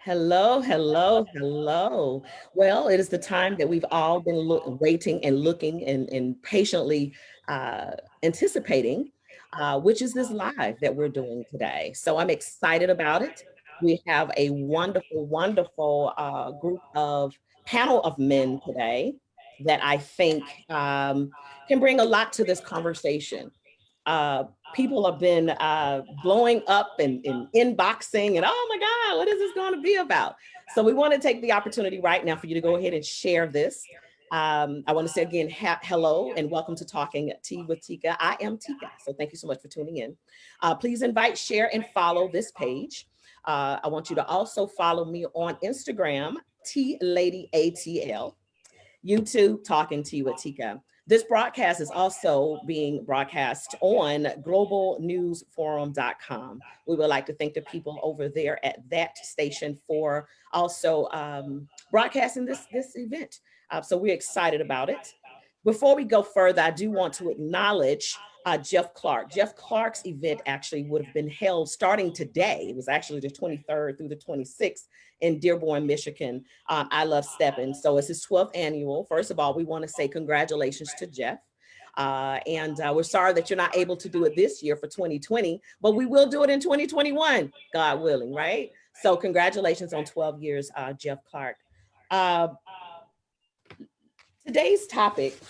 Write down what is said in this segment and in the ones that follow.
Hello, hello, hello. Well, it is the time that we've all been waiting and looking and patiently uh, anticipating, which is this live that we're doing today. So I'm excited about it. We have a wonderful, wonderful group of panel of men today that I think can bring a lot to this conversation. uh, People have been blowing up and inboxing and oh my God, what is this going to be about? So we want to take the opportunity right now for you to go ahead and share this. I want to say again, hello and welcome to Talking Tea with Tika. I am Tika, so thank you so much for tuning in. Please invite, share, and follow this page. I want you to also follow me on Instagram, T Lady ATL. YouTube Talking Tea with Tika. This broadcast is also being broadcast on globalnewsforum.com. We would like to thank the people over there at that station for also broadcasting this event. So we're excited about it. Before we go further, I do want to acknowledge Jeff Clark. Jeff Clark's event actually would have been held starting today. It was actually the 23rd through the 26th in Dearborn, Michigan. I Love Stepping. So it's his 12th annual. First of all, we want to say congratulations to Jeff. And we're sorry that you're not able to do it this year for 2020, but we will do it in 2021, God willing, right? So congratulations on 12 years, Jeff Clark. Today's topic,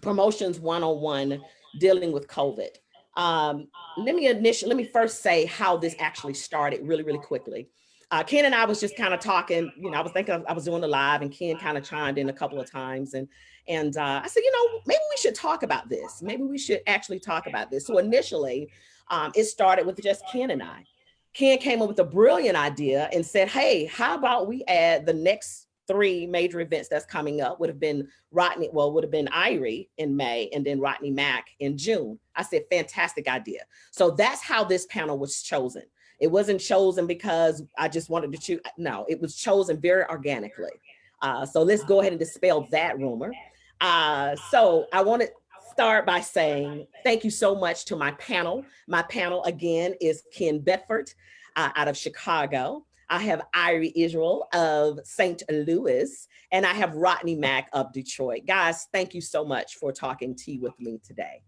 Promotions 101, dealing with COVID. Let me first say how this actually started really, really quickly. Ken and I was just kind of talking, I was thinking I was doing the live and Ken kind of chimed in a couple of times and I said, maybe we should talk about this. Maybe we should actually talk about this. So initially, it started with just Ken and I. Ken came up with a brilliant idea and said, hey, how about we add the next three major events that's coming up? Would have been Irie in May and then Rodney Mack in June. I said, fantastic idea. So that's how this panel was chosen. It wasn't chosen because I just wanted to choose. No, it was chosen very organically. So let's go ahead and dispel that rumor. So I want to start by saying thank you so much to my panel. My panel again is Ken Bedford out of Chicago. I have Irie Israel of St. Louis, and I have Rodney Mack of Detroit. Guys, thank you so much for talking tea with me today.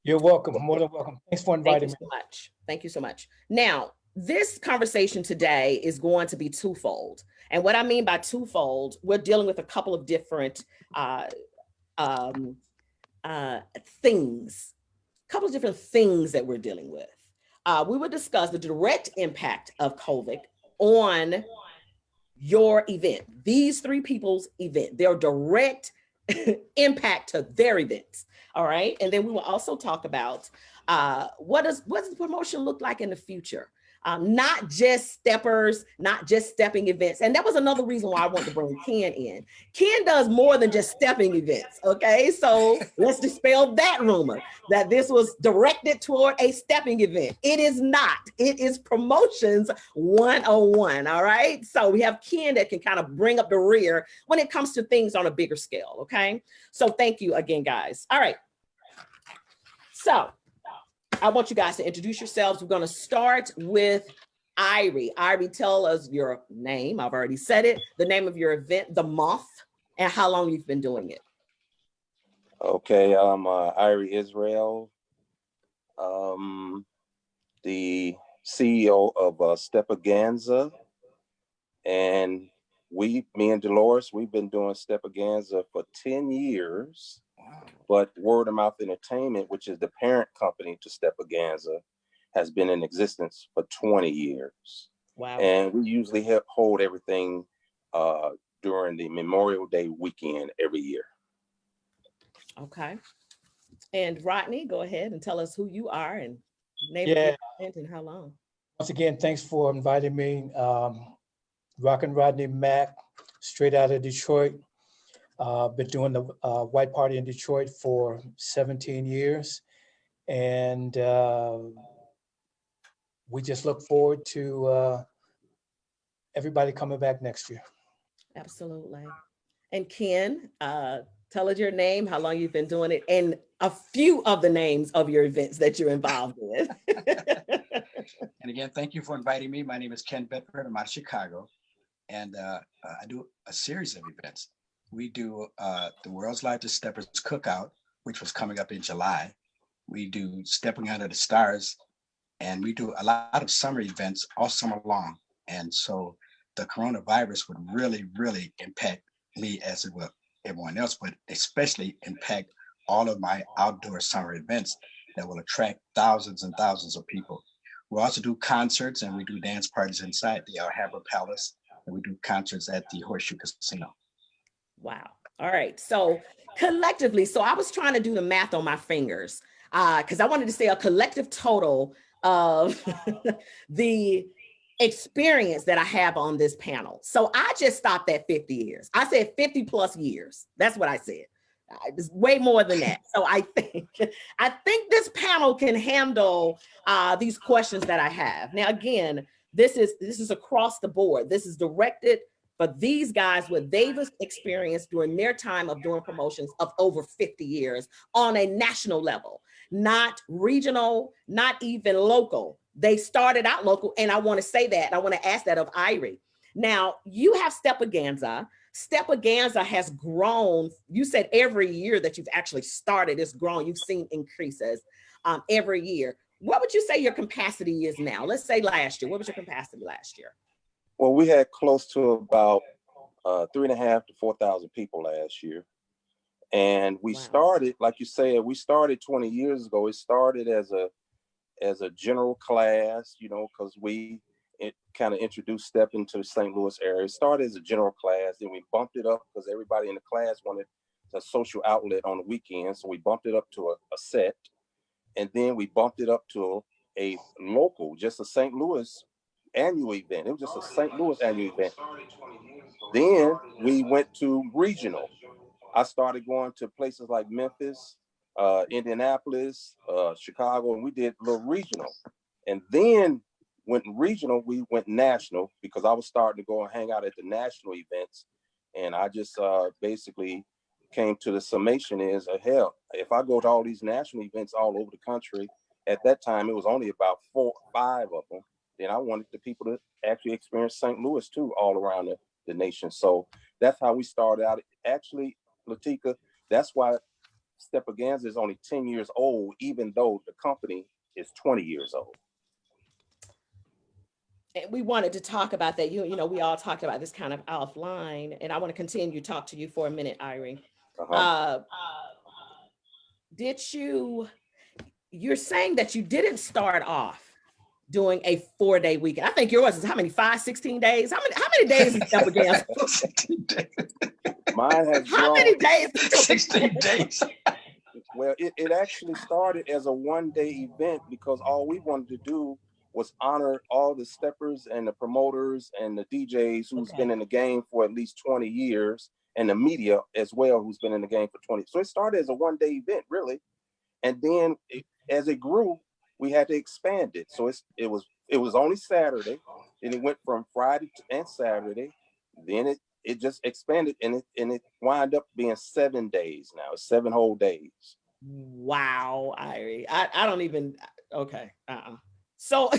You're welcome. More than welcome. Thanks for inviting me. Thank you so much. Thank you so much. Now, this conversation today is going to be twofold. And what I mean by twofold, we're dealing with a couple of different things, that we're dealing with. We will discuss the direct impact of COVID on your event. These three people's event, their direct impact to their events. All right. And then we will also talk about what does the promotion look like in the future? Not just steppers, not just stepping events. And that was another reason why I wanted to bring Ken in. Ken does more than just stepping events. Okay. So let's dispel that rumor that this was directed toward a stepping event. It is not. It is Promotions 101. All right. So we have Ken that can kind of bring up the rear when it comes to things on a bigger scale. Okay. So thank you again, guys. All right. So I want you guys to introduce yourselves. We're going to start with Irie. Irie, tell us your name. I've already said it. The name of your event, the month, and how long you've been doing it. Okay, I'm Irie Israel, the CEO of Stepaganza, and me and Dolores, we've been doing Stepaganza for 10 years. But Word of Mouth Entertainment, which is the parent company to Stepaganza, has been in existence for 20 years. Wow. And we usually hold everything during the Memorial Day weekend every year. Okay. And Rodney, go ahead and tell us who you are and name of your event and how long. Once again, thanks for inviting me. Rockin' Rodney Mack, straight out of Detroit. Been doing the White Party in Detroit for 17 years. And we just look forward to everybody coming back next year. Absolutely. And Ken, tell us your name, how long you've been doing it, and a few of the names of your events that you're involved with. And again, thank you for inviting me. My name is Ken Bedford. I'm out of Chicago, and I do a series of events. We do the World's Largest Steppers Cookout, which was coming up in July. We do Stepping Under the Stars, and we do a lot of summer events all summer long. And so the coronavirus would really, really impact me as it will everyone else, but especially impact all of my outdoor summer events that will attract thousands and thousands of people. We also do concerts and we do dance parties inside the Alhambra Palace, and we do concerts at the Horseshoe Casino. Wow. All right. So collectively, so I was trying to do the math on my fingers because I wanted to say a collective total of the experience that I have on this panel. So I just stopped at 50 years. I said 50 plus years. That's what I said. It's way more than that. So I think this panel can handle these questions that I have. Now, again, this is across the board. This is directed for these guys, what they've experienced during their time of doing promotions of over 50 years on a national level, not regional, not even local. They started out local, and I want to say that. I want to ask that of Irie. Now, you have Stepaganza. Stepaganza has grown. You said every year that you've actually started, it's grown. You've seen increases every year. What would you say your capacity is now? Let's say last year. What was your capacity last year? Well, we had close to about 3,500 to 4,000 people last year. And we started, like you said, we started 20 years ago. It started as a general class, you know, because it kind of introduced Step into the St. Louis area. It started as a general class, then we bumped it up because everybody in the class wanted a social outlet on the weekend. So we bumped it up to a set. And then we bumped it up to a local, just a St. Louis annual event. It was just a St. Louis annual event. Then we went to regional. I started going to places like Memphis, Indianapolis, Chicago, and we did a little regional. And then went regional, we went national because I was starting to go and hang out at the national events. And I just basically came to the summation is, hell, if I go to all these national events all over the country, at that time, it was only about 4 or 5 of them. Then I wanted the people to actually experience St. Louis too, all around the nation. So that's how we started out. Actually, Latika, that's why Stepaganza is only 10 years old, even though the company is 20 years old. And we wanted to talk about that. You know, we all talked about this kind of offline, and I want to continue to talk to you for a minute, Irie. You're saying that you didn't start off doing a 4-day weekend. I think yours is how many, 16 days? How many days is Stepaganza? 16 days. Mine has how many days? 16 days. Well, it actually started as a 1-day event because all we wanted to do was honor all the steppers and the promoters and the DJs who's been in the game for at least 20 years, and the media as well who's been in the game for 20. So it started as a 1-day event, really. And then as it grew, we had to expand it. So it was only Saturday, and it went from Friday and Saturday. Then it just expanded, and it wound up being 7 days now. 7 whole days. Wow, Irie. I don't even, okay. So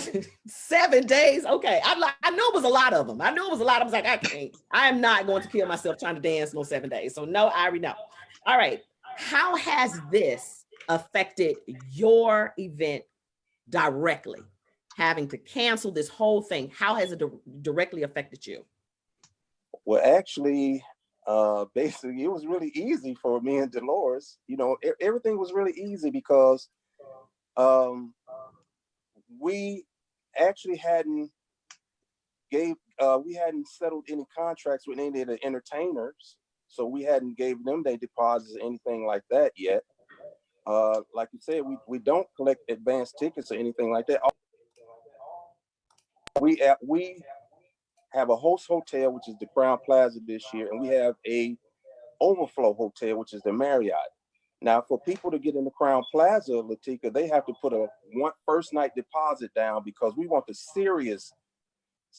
7 days. Okay. I know it was a lot of them. I was like, I am not going to kill myself trying to dance no 7 days. So no, Irie, no. All right. How has this affected your event directly? Having to cancel this whole thing, how has it directly affected you? Well, actually, basically, it was really easy for me and Dolores. You know, everything was really easy because we actually hadn't settled any contracts with any of the entertainers, so we hadn't gave them their deposits or anything like that yet. Like you said, we don't collect advance tickets or anything like that. We have a host hotel, which is the Crown Plaza this year, and we have a overflow hotel, which is the Marriott. Now, for people to get in the Crown Plaza, Latika, they have to put a first night deposit down because we want the serious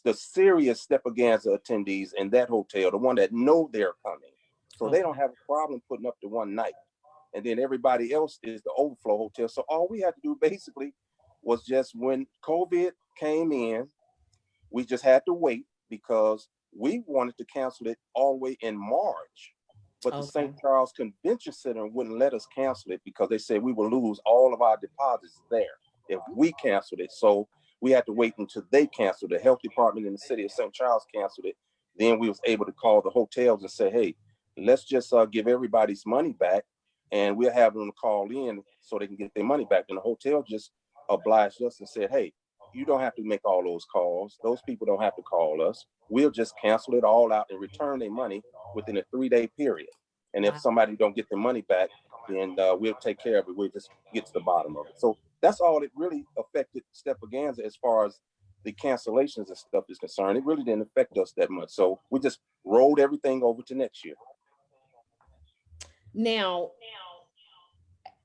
Stepaganza attendees in that hotel, the one that know they're coming. So they don't have a problem putting up the one night. And then everybody else is the overflow hotel. So all we had to do basically was just when COVID came in, we just had to wait because we wanted to cancel it all the way in March. But the Okay. St. Charles Convention Center wouldn't let us cancel it because they said we would lose all of our deposits there if we canceled it. So we had to wait until they canceled. The health department in the city of St. Charles canceled it. Then we was able to call the hotels and say, hey, let's just give everybody's money back, and we'll have them call in so they can get their money back. And the hotel just obliged us and said, hey, you don't have to make all those calls. Those people don't have to call us. We'll just cancel it all out and return their money within a 3-day period. And if somebody don't get their money back, then we'll take care of it. We'll just get to the bottom of it. So that's all it really affected Stepaganza as far as the cancellations and stuff is concerned. It really didn't affect us that much. So we just rolled everything over to next year. Now,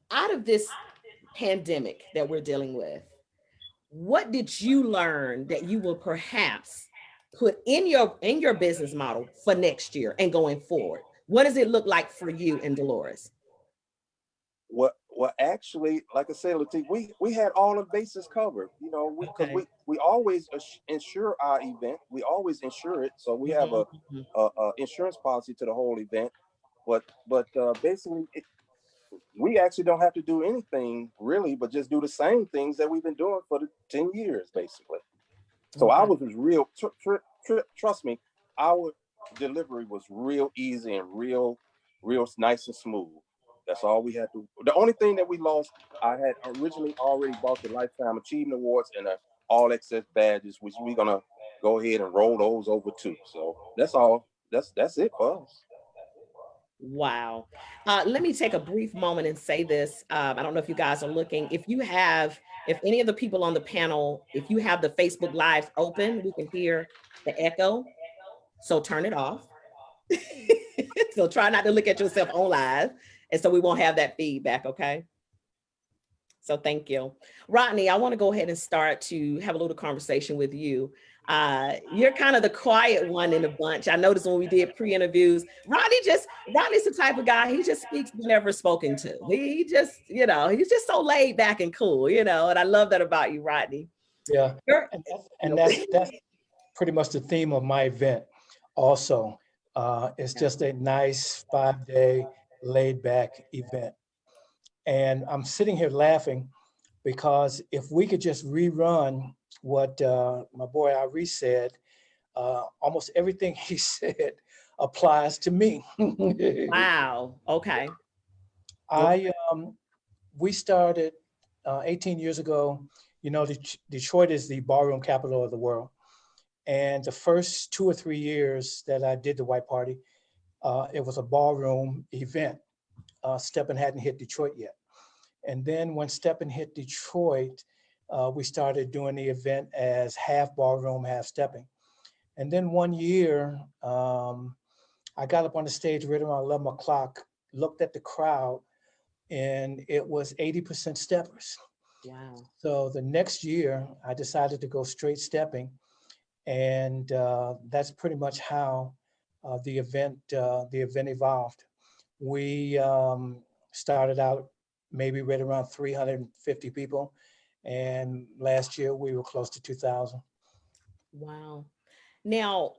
out of this pandemic that we're dealing with, what did you learn that you will perhaps put in your business model for next year and going forward? What does it look like for you and Dolores? Well, actually, like I said, Latif, we had all the bases covered, you know, because Okay. we always insure our event. We always insure it, so we have a insurance policy to the whole event. But basically, we actually don't have to do anything really, but just do the same things that we've been doing for the 10 years, basically. So Okay. ours was real. Trust me, our delivery was real easy and real nice and smooth. That's all we had to. The only thing that we lost, I had originally already bought the Lifetime Achievement Awards and the All Access badges, which we're gonna go ahead and roll those over too. So that's all. That's it for us. Wow. Let me take a brief moment and say this. I don't know if you guys are looking. If any of the people on the panel, if you have the Facebook Live open, we can hear the echo. So turn it off. So try not to look at yourself on live. And so we won't have that feedback, okay? So thank you. Rodney, I want to go ahead and start to have a little conversation with you. You're kind of the quiet one in the bunch. I noticed when we did pre-interviews, Rodney's the type of guy, he just speaks whenever spoken to. He just, he's just so laid back and cool, and I love that about you, Rodney. Yeah, and that's pretty much the theme of my event also. It's just a nice 5-day laid back event. And I'm sitting here laughing because if we could just rerun what my boy Ari said, almost everything he said applies to me. Wow. Okay. We started 18 years ago. Detroit is the ballroom capital of the world. And the first 2 or 3 years that I did the White Party, it was a ballroom event. Steppin' hadn't hit Detroit yet. And then when Steppin' hit Detroit, we started doing the event as half ballroom, half stepping. And then one year, I got up on the stage right around 11 o'clock, looked at the crowd, and it was 80% steppers. Wow. So the next year, I decided to go straight stepping. And that's pretty much how the event evolved. We started out maybe right around 350 people. And last year we were close to 2,000. Wow. Now,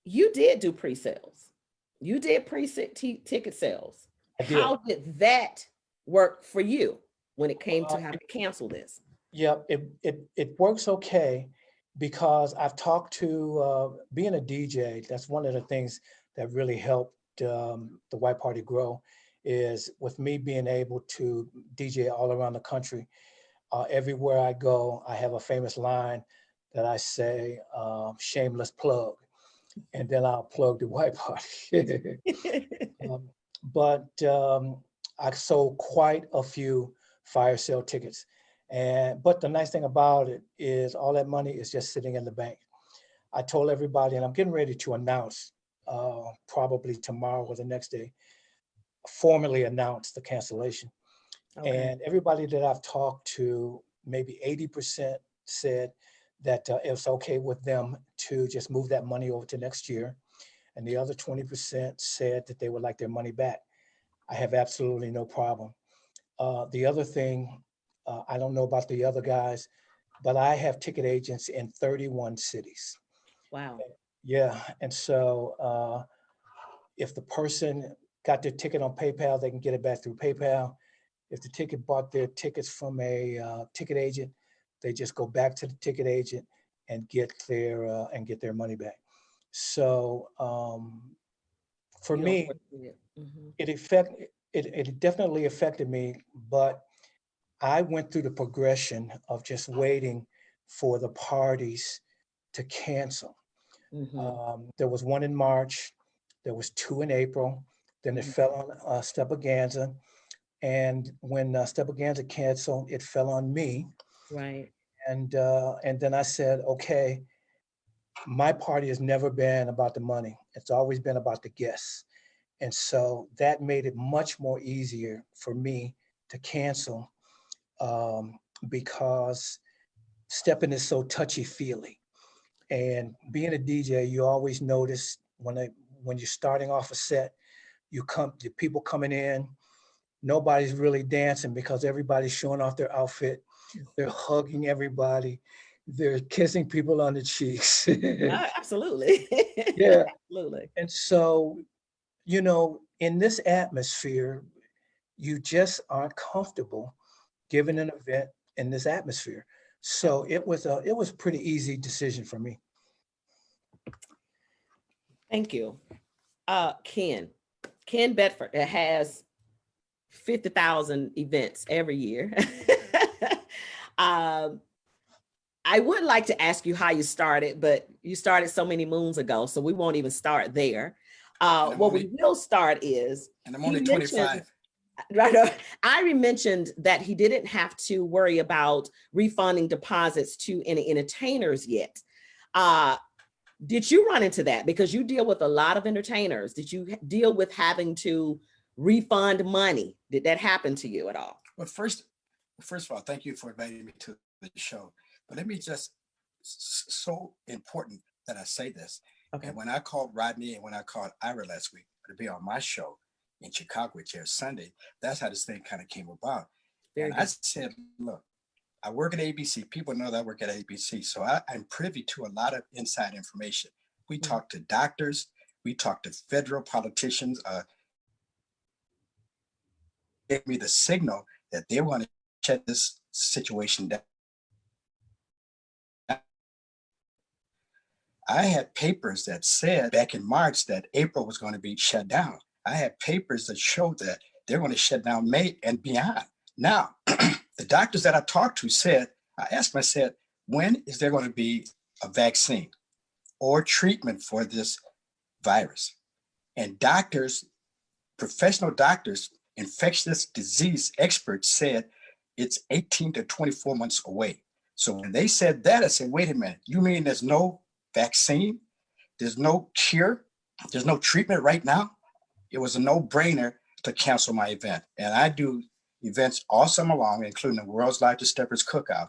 you did do pre-sales. You did ticket sales. How did that work for you when it came to having to cancel this? Yeah, it works okay because I've talked to, being a DJ, that's one of the things that really helped the White Party grow, is with me being able to DJ all around the country. Everywhere I go, I have a famous line that I say, shameless plug, and then I'll plug the White Party. But I sold quite a few fire sale tickets. But the nice thing about it is all that money is just sitting in the bank. I told everybody, and I'm getting ready to announce probably tomorrow or the next day, formally announce the cancellation. Okay. And everybody that I've talked to, maybe 80% said that it was okay with them to just move that money over to next year. And the other 20% said that they would like their money back. I have absolutely no problem. The other thing I don't know about the other guys, but I have ticket agents in 31 cities. Wow. Yeah, and so if the person got their ticket on PayPal, they can get it back through PayPal. If the ticket bought their tickets from a ticket agent, they just go back to the ticket agent and get their money back. So for You don't me, foresee it. Mhm. it definitely affected me, but I went through the progression of just waiting for the parties to cancel. Mhm. There was one in March, there was two in April, then it Mhm. fell on Stepaganza. And when Stepaganza canceled, it fell on me. Right. And then I said, okay, my party has never been about the money. It's always been about the guests. And so that made it much more easier for me to cancel um, because stepping is so touchy-feely. And being a DJ, you always notice when you're starting off a set, the people coming in, nobody's really dancing because everybody's showing off their outfit. They're hugging everybody. They're kissing people on the cheeks. Absolutely. Yeah. Absolutely. And so, in this atmosphere, you just aren't comfortable giving an event in this atmosphere. So it was a pretty easy decision for me. Thank you. Ken Bedford has 50,000 events every year. um, I would like to ask you how you started, but you started so many moons ago, so we won't even start there. What we will start is, And I'm he only mentioned, 25. right, Irie mentioned that he didn't have to worry about refunding deposits to any entertainers yet. Did you run into that? Because you deal with a lot of entertainers. Did you deal with having to refund money? Did that happen to you at all? Well, first of all, thank you for inviting me to the show. But let me just, so important that I say this. Okay. And when I called Rodney and when I called Ira last week to be on my show in Chicago, which airs Sunday, that's how this thing kind of came about. Very and good. I said, look, I work at ABC. People know that I work at ABC. So I'm privy to a lot of inside information. We talk to doctors. We talk to federal politicians. Gave me the signal that they want to shut this situation down. I had papers that said back in March that April was going to be shut down. I had papers that showed that they're going to shut down May and beyond. Now, the doctors that I talked to said, I asked them, I said, when is there going to be a vaccine or treatment for this virus? And doctors, professional doctors, infectious disease experts said it's 18 to 24 months away. So when they said that, I said, wait a minute, you mean there's no vaccine? There's no cure? There's no treatment right now? It was a no-brainer to cancel my event. And I do events all summer long, including the World's Largest Steppers Cookout.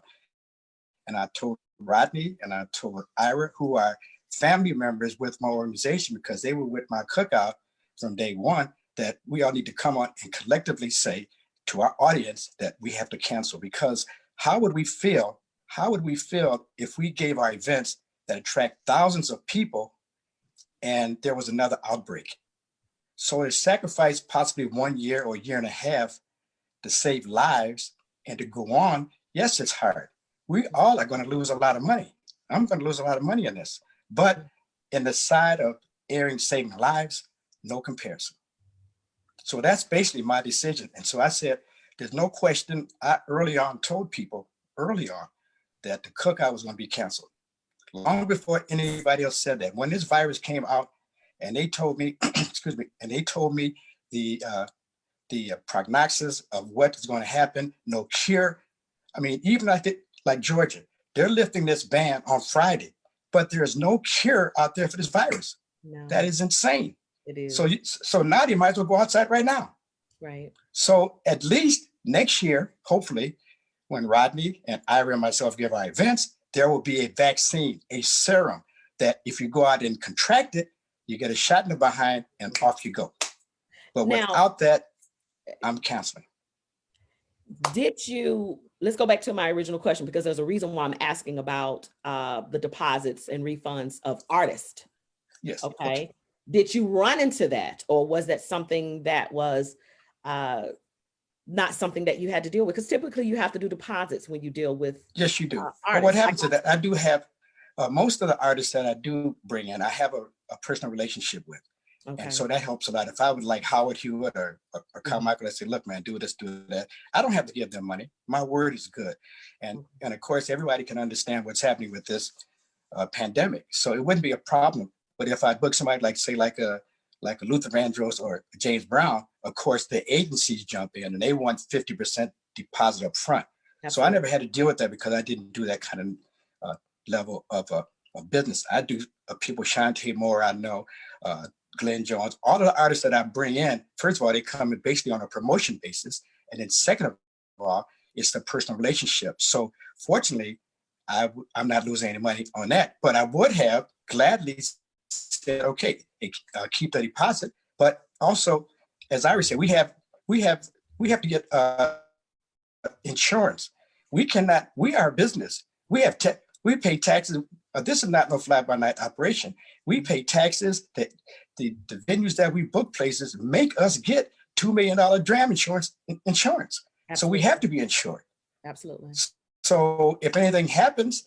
And I told Rodney and I told Ira, who are family members with my organization because they were with my cookout from day one, that we all need to come on and collectively say to our audience that we have to cancel. Because how would we feel if we gave our events that attract thousands of people and there was another outbreak? So to sacrifice possibly 1 year or a year and a half to save lives and to go on, yes, it's hard. We all are going to lose a lot of money. I'm going to lose a lot of money in this. But in the side of airing saving lives, no comparison. So that's basically my decision. And so I said, there's no question. I early on told people that the cookout was going to be canceled. Long before anybody else said that. When this virus came out and they told me, excuse me, and they told me the prognosis of what is going to happen, no cure. I mean, even like Georgia, they're lifting this ban on Friday, but there's no cure out there for this virus. No, that is insane. It is. So now you might as well go outside right now. Right. So at least next year, hopefully, when Rodney and Ira and myself give our events, there will be a vaccine, a serum that if you go out and contract it, you get a shot in the behind and off you go. But Now, without that, I'm canceling. Did you let's go back to my original question, because there's a reason why I'm asking about the deposits and refunds of artists. Yes. Okay. Did you run into that, or was that something that was not something that you had to deal with? Because typically you have to do deposits when you deal with Yes, you do. But artists. what happens is that I do have most of the artists that I do bring in, I have a personal relationship with. Okay. And so that helps a lot. If I would like Howard Hewitt or Carmichael, I say, look, man, do this, do that. I don't have to give them money. My word is good. And of course, everybody can understand what's happening with this pandemic. So it wouldn't be a problem. But if I book somebody like, say, like a Luther Vandross or James Brown, of course, the agencies jump in and they want 50% deposit up front. Absolutely. So I never had to deal with that because I didn't do that kind of level of business. I do people, Shantae Moore, I know, Glenn Jones, all of the artists that I bring in, first of all, they come in basically on a promotion basis. And then second of all, it's the personal relationship. So fortunately, I'm not losing any money on that, but I would have gladly said, okay, keep the deposit. But also, as Irie said, we have to get insurance. We are a business. We pay taxes. This is not no fly-by-night operation. We pay taxes. That the venues that we book places make us get $2 million dram insurance. Absolutely. So we have to be insured. Absolutely. So if anything happens,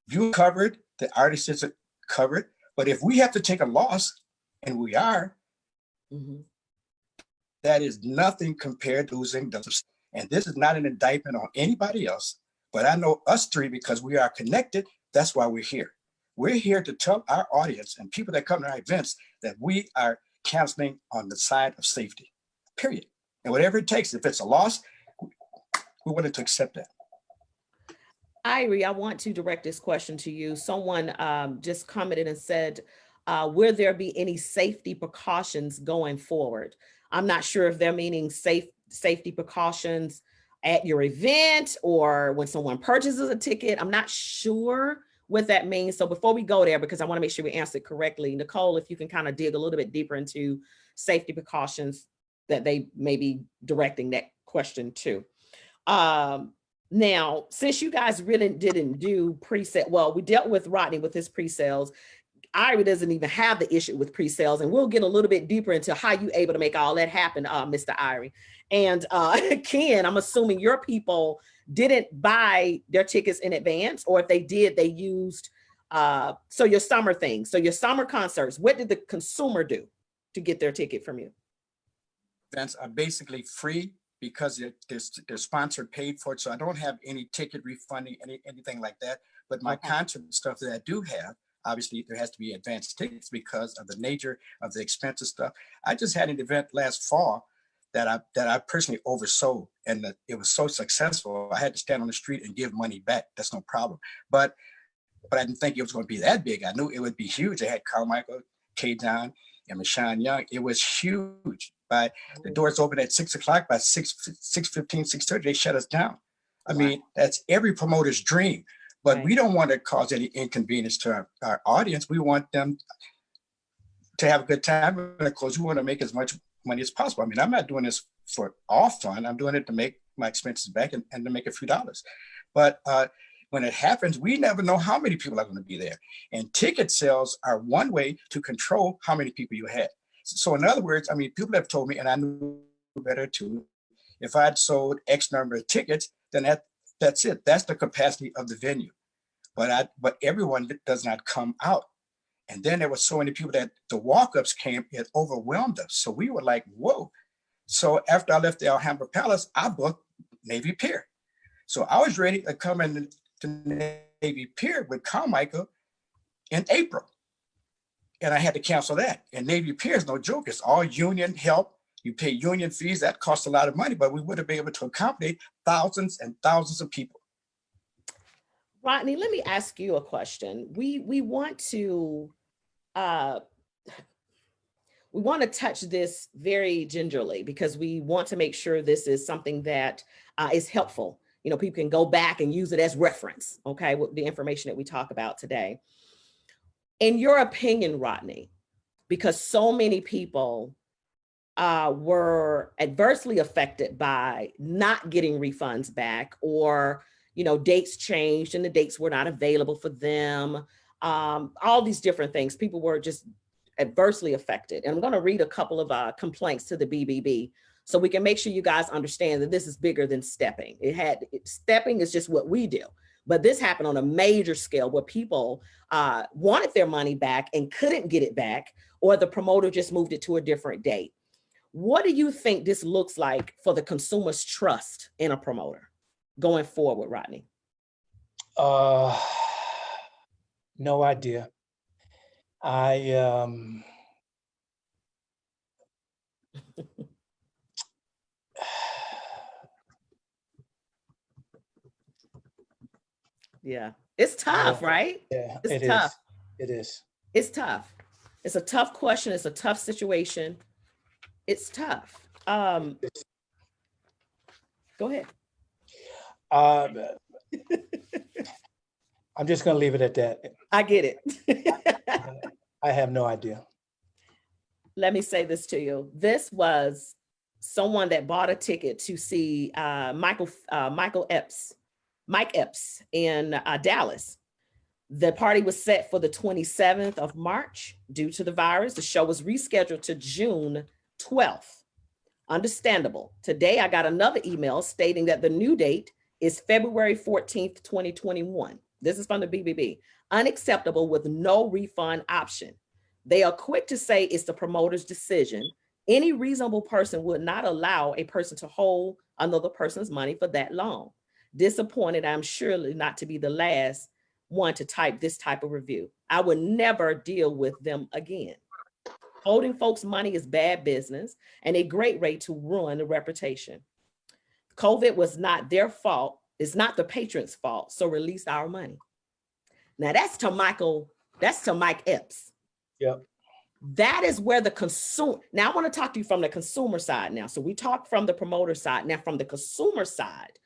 you're covered. The artist is covered. But if we have to take a loss, and we are, that is nothing compared to losing the. And this is not an indictment on anybody else. But I know us three, because we are connected. That's why we're here. We're here to tell our audience and people that come to our events that we are counseling on the side of safety, period. And whatever it takes, if it's a loss, we wanted to accept that. Irie, I want to direct this question to you. Someone just commented and said, will there be any safety precautions going forward? I'm not sure if they're meaning safety precautions at your event or when someone purchases a ticket. I'm not sure what that means. So before we go there, because I want to make sure we answer it correctly, Nicole, if you can kind of dig a little bit deeper into safety precautions that they may be directing that question to. Now, since you guys really didn't do pre-sale, well, we dealt with Rodney with his pre-sales. Irie doesn't even have the issue with pre-sales, and we'll get a little bit deeper into how you able to make all that happen, Mr. Irie. And Ken, I'm assuming your people didn't buy their tickets in advance, or if they did, they used, so your summer things, so your summer concerts, what did the consumer do to get their ticket from you? Events are basically free because they're sponsored, paid for it. So I don't have any ticket refunding, anything like that. But my concert stuff that I do have, obviously there has to be advanced tickets because of the nature of the expensive stuff. I just had an event last fall that I personally oversold, and it was so successful. I had to stand on the street and give money back. That's no problem. But I didn't think it was going to be that big. I knew it would be huge. They had Carmichael, K-John, and Michonne Young. It was huge. By the doors open at 6 o'clock, by 6:15, 6:30, they shut us down. I mean, that's every promoter's dream. But we don't want to cause any inconvenience to our audience. We want them to have a good time. And of course, we want to make as much money as possible. I mean, I'm not doing this for all fun. I'm doing it to make my expenses back and to make a few dollars. But when it happens, we never know how many people are going to be there. And ticket sales are one way to control how many people you had. So in other words, I mean, people have told me, and I knew better too, if I'd sold X number of tickets, then that's it. That's the capacity of the venue. But everyone does not come out. And then there were so many people that the walk-ups came, it overwhelmed us. So we were like, whoa. So after I left the Alhambra Palace, I booked Navy Pier. So I was ready to come in to Navy Pier with Carmichael in April. And I had to cancel that. And Navy Pier is no joke. It's all union help. You pay union fees. That costs a lot of money, but we would have been able to accommodate thousands and thousands of people. Rodney, let me ask you a question. We want to touch this very gingerly because we want to make sure this is something that is helpful. You know, people can go back and use it as reference, okay, with the information that we talk about today. In your opinion, Rodney, because so many people were adversely affected by not getting refunds back, or, dates changed and the dates were not available for them. All these different things. People were just adversely affected. And I'm going to read a couple of complaints to the BBB so we can make sure you guys understand that this is bigger than stepping. Stepping is just what we do. But this happened on a major scale where people wanted their money back and couldn't get it back, or the promoter just moved it to a different date. What do you think this looks like for the consumer's trust in a promoter going forward, Rodney? No idea. Yeah, it's tough, right? Yeah, It's it tough. is. It is. It's tough. It's a tough question. It's a tough situation. It's tough. Go ahead. I'm just going to leave it at that. I get it. I have no idea. Let me say this to you. This was someone that bought a ticket to see Mike Epps in Dallas. The party was set for the 27th of March due to the virus. The show was rescheduled to June 12th. Understandable. Today, I got another email stating that the new date is February 14th, 2021. This is from the BBB. Unacceptable with no refund option. They are quick to say it's the promoter's decision. Any reasonable person would not allow a person to hold another person's money for that long. Disappointed, I'm surely not to be the last one to type this type of review. I would never deal with them again. Holding folks' money is bad business and a great way to ruin a reputation. COVID was not their fault. It's not the patron's fault. So release our money. Now that's to Mike Epps. Yep. That is where the consumer, now I want to talk to you from the consumer side now. So we talked from the promoter side. Now from the consumer side,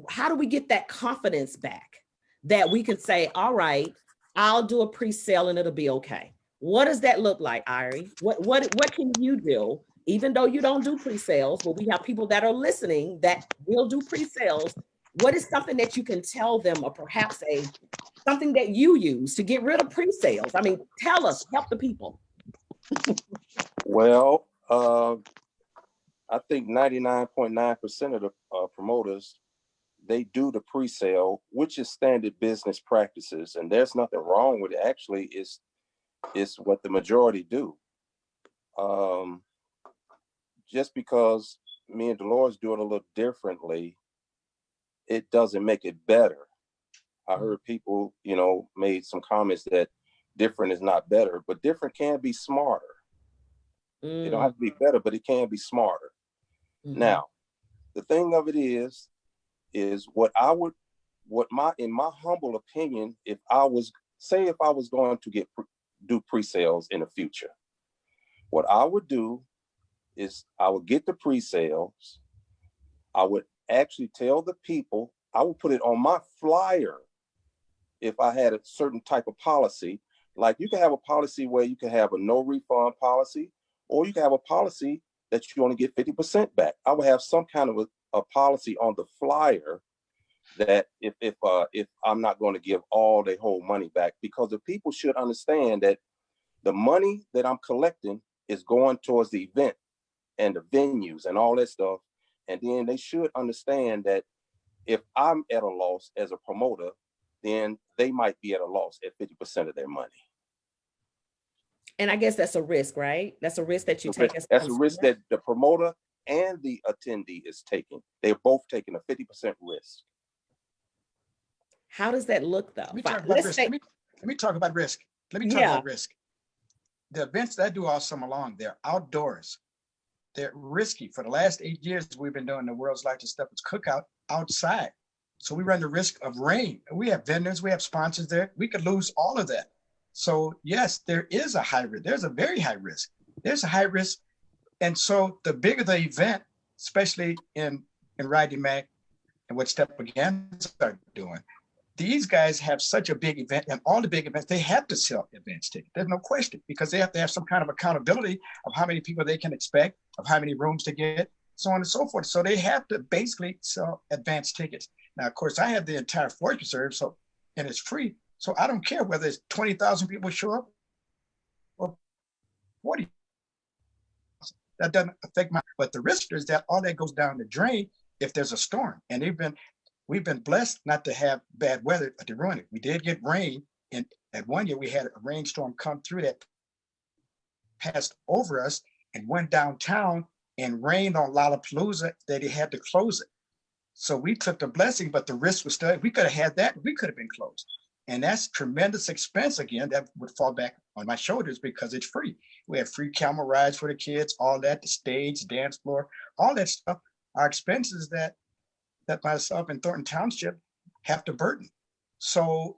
how do we get that confidence back that we can say, all right, I'll do a pre-sale and it'll be okay. What does that look like, Irie? What can you do, even though you don't do pre-sales, but we have people that are listening that will do pre-sales? What is something that you can tell them, or perhaps something that you use to get rid of pre-sales? I mean, tell us, help the people. Well, I think 99.9% of the promoters, they do the pre-sale, which is standard business practices, and there's nothing wrong with it. Actually, it's what the majority do. Just because me and Dolores do it a little differently, it doesn't make it better. I heard people, made some comments that different is not better, but different can be smarter. It don't have to be better, but it can be smarter. Mm-hmm. Now, the thing of it is in my humble opinion, if I was going to do pre-sales in the future, what I would do is I would get the pre-sales. I would actually tell the people, I would put it on my flyer if I had a certain type of policy. Like you can have a policy where you can have a no refund policy, or you can have a policy that you only get 50% back. I would have some kind of a policy on the flyer that if I'm not going to give all their whole money back, because the people should understand that the money that I'm collecting is going towards the event and the venues and all that stuff. And then they should understand that if I'm at a loss as a promoter, then they might be at a loss at 50% of their money. And I guess that's a risk, right? That's a risk that you take. That's a risk that the promoter and the attendee is taking. They're both taking a 50% risk. How does that look, though? Let me talk about risk. Let me talk about risk. The events that I do all summer long, they're outdoors. They're risky. For the last 8 years, we've been doing the World's Largest Steppers Cookout outside. So we run the risk of rain. We have vendors, we have sponsors there. We could lose all of that. So yes, there is a high risk. There's a very high risk. There's a high risk. And so the bigger the event, especially in Rodney Mack and what Step Against are doing, these guys have such a big event, and all the big events, they have to sell advance tickets. There's no question, because they have to have some kind of accountability of how many people they can expect, of how many rooms to get, so on and so forth. So they have to basically sell advance tickets. Now, of course, I have the entire floor reserved, so, and it's free. So I don't care whether it's 20,000 people show up or 40. That doesn't affect my, but the risk is that all that goes down the drain if there's a storm. And we've been blessed not to have bad weather to ruin it. We did get rain, and at one year we had a rainstorm come through that passed over us and went downtown and rained on Lollapalooza that he had to close it. So we took the blessing, but the risk was still, we could have had that, we could have been closed. And that's tremendous expense again that would fall back on my shoulders because it's free. We have free camel rides for the kids, all that, the stage, dance floor, all that stuff are expenses that myself and Thornton Township have to burden. So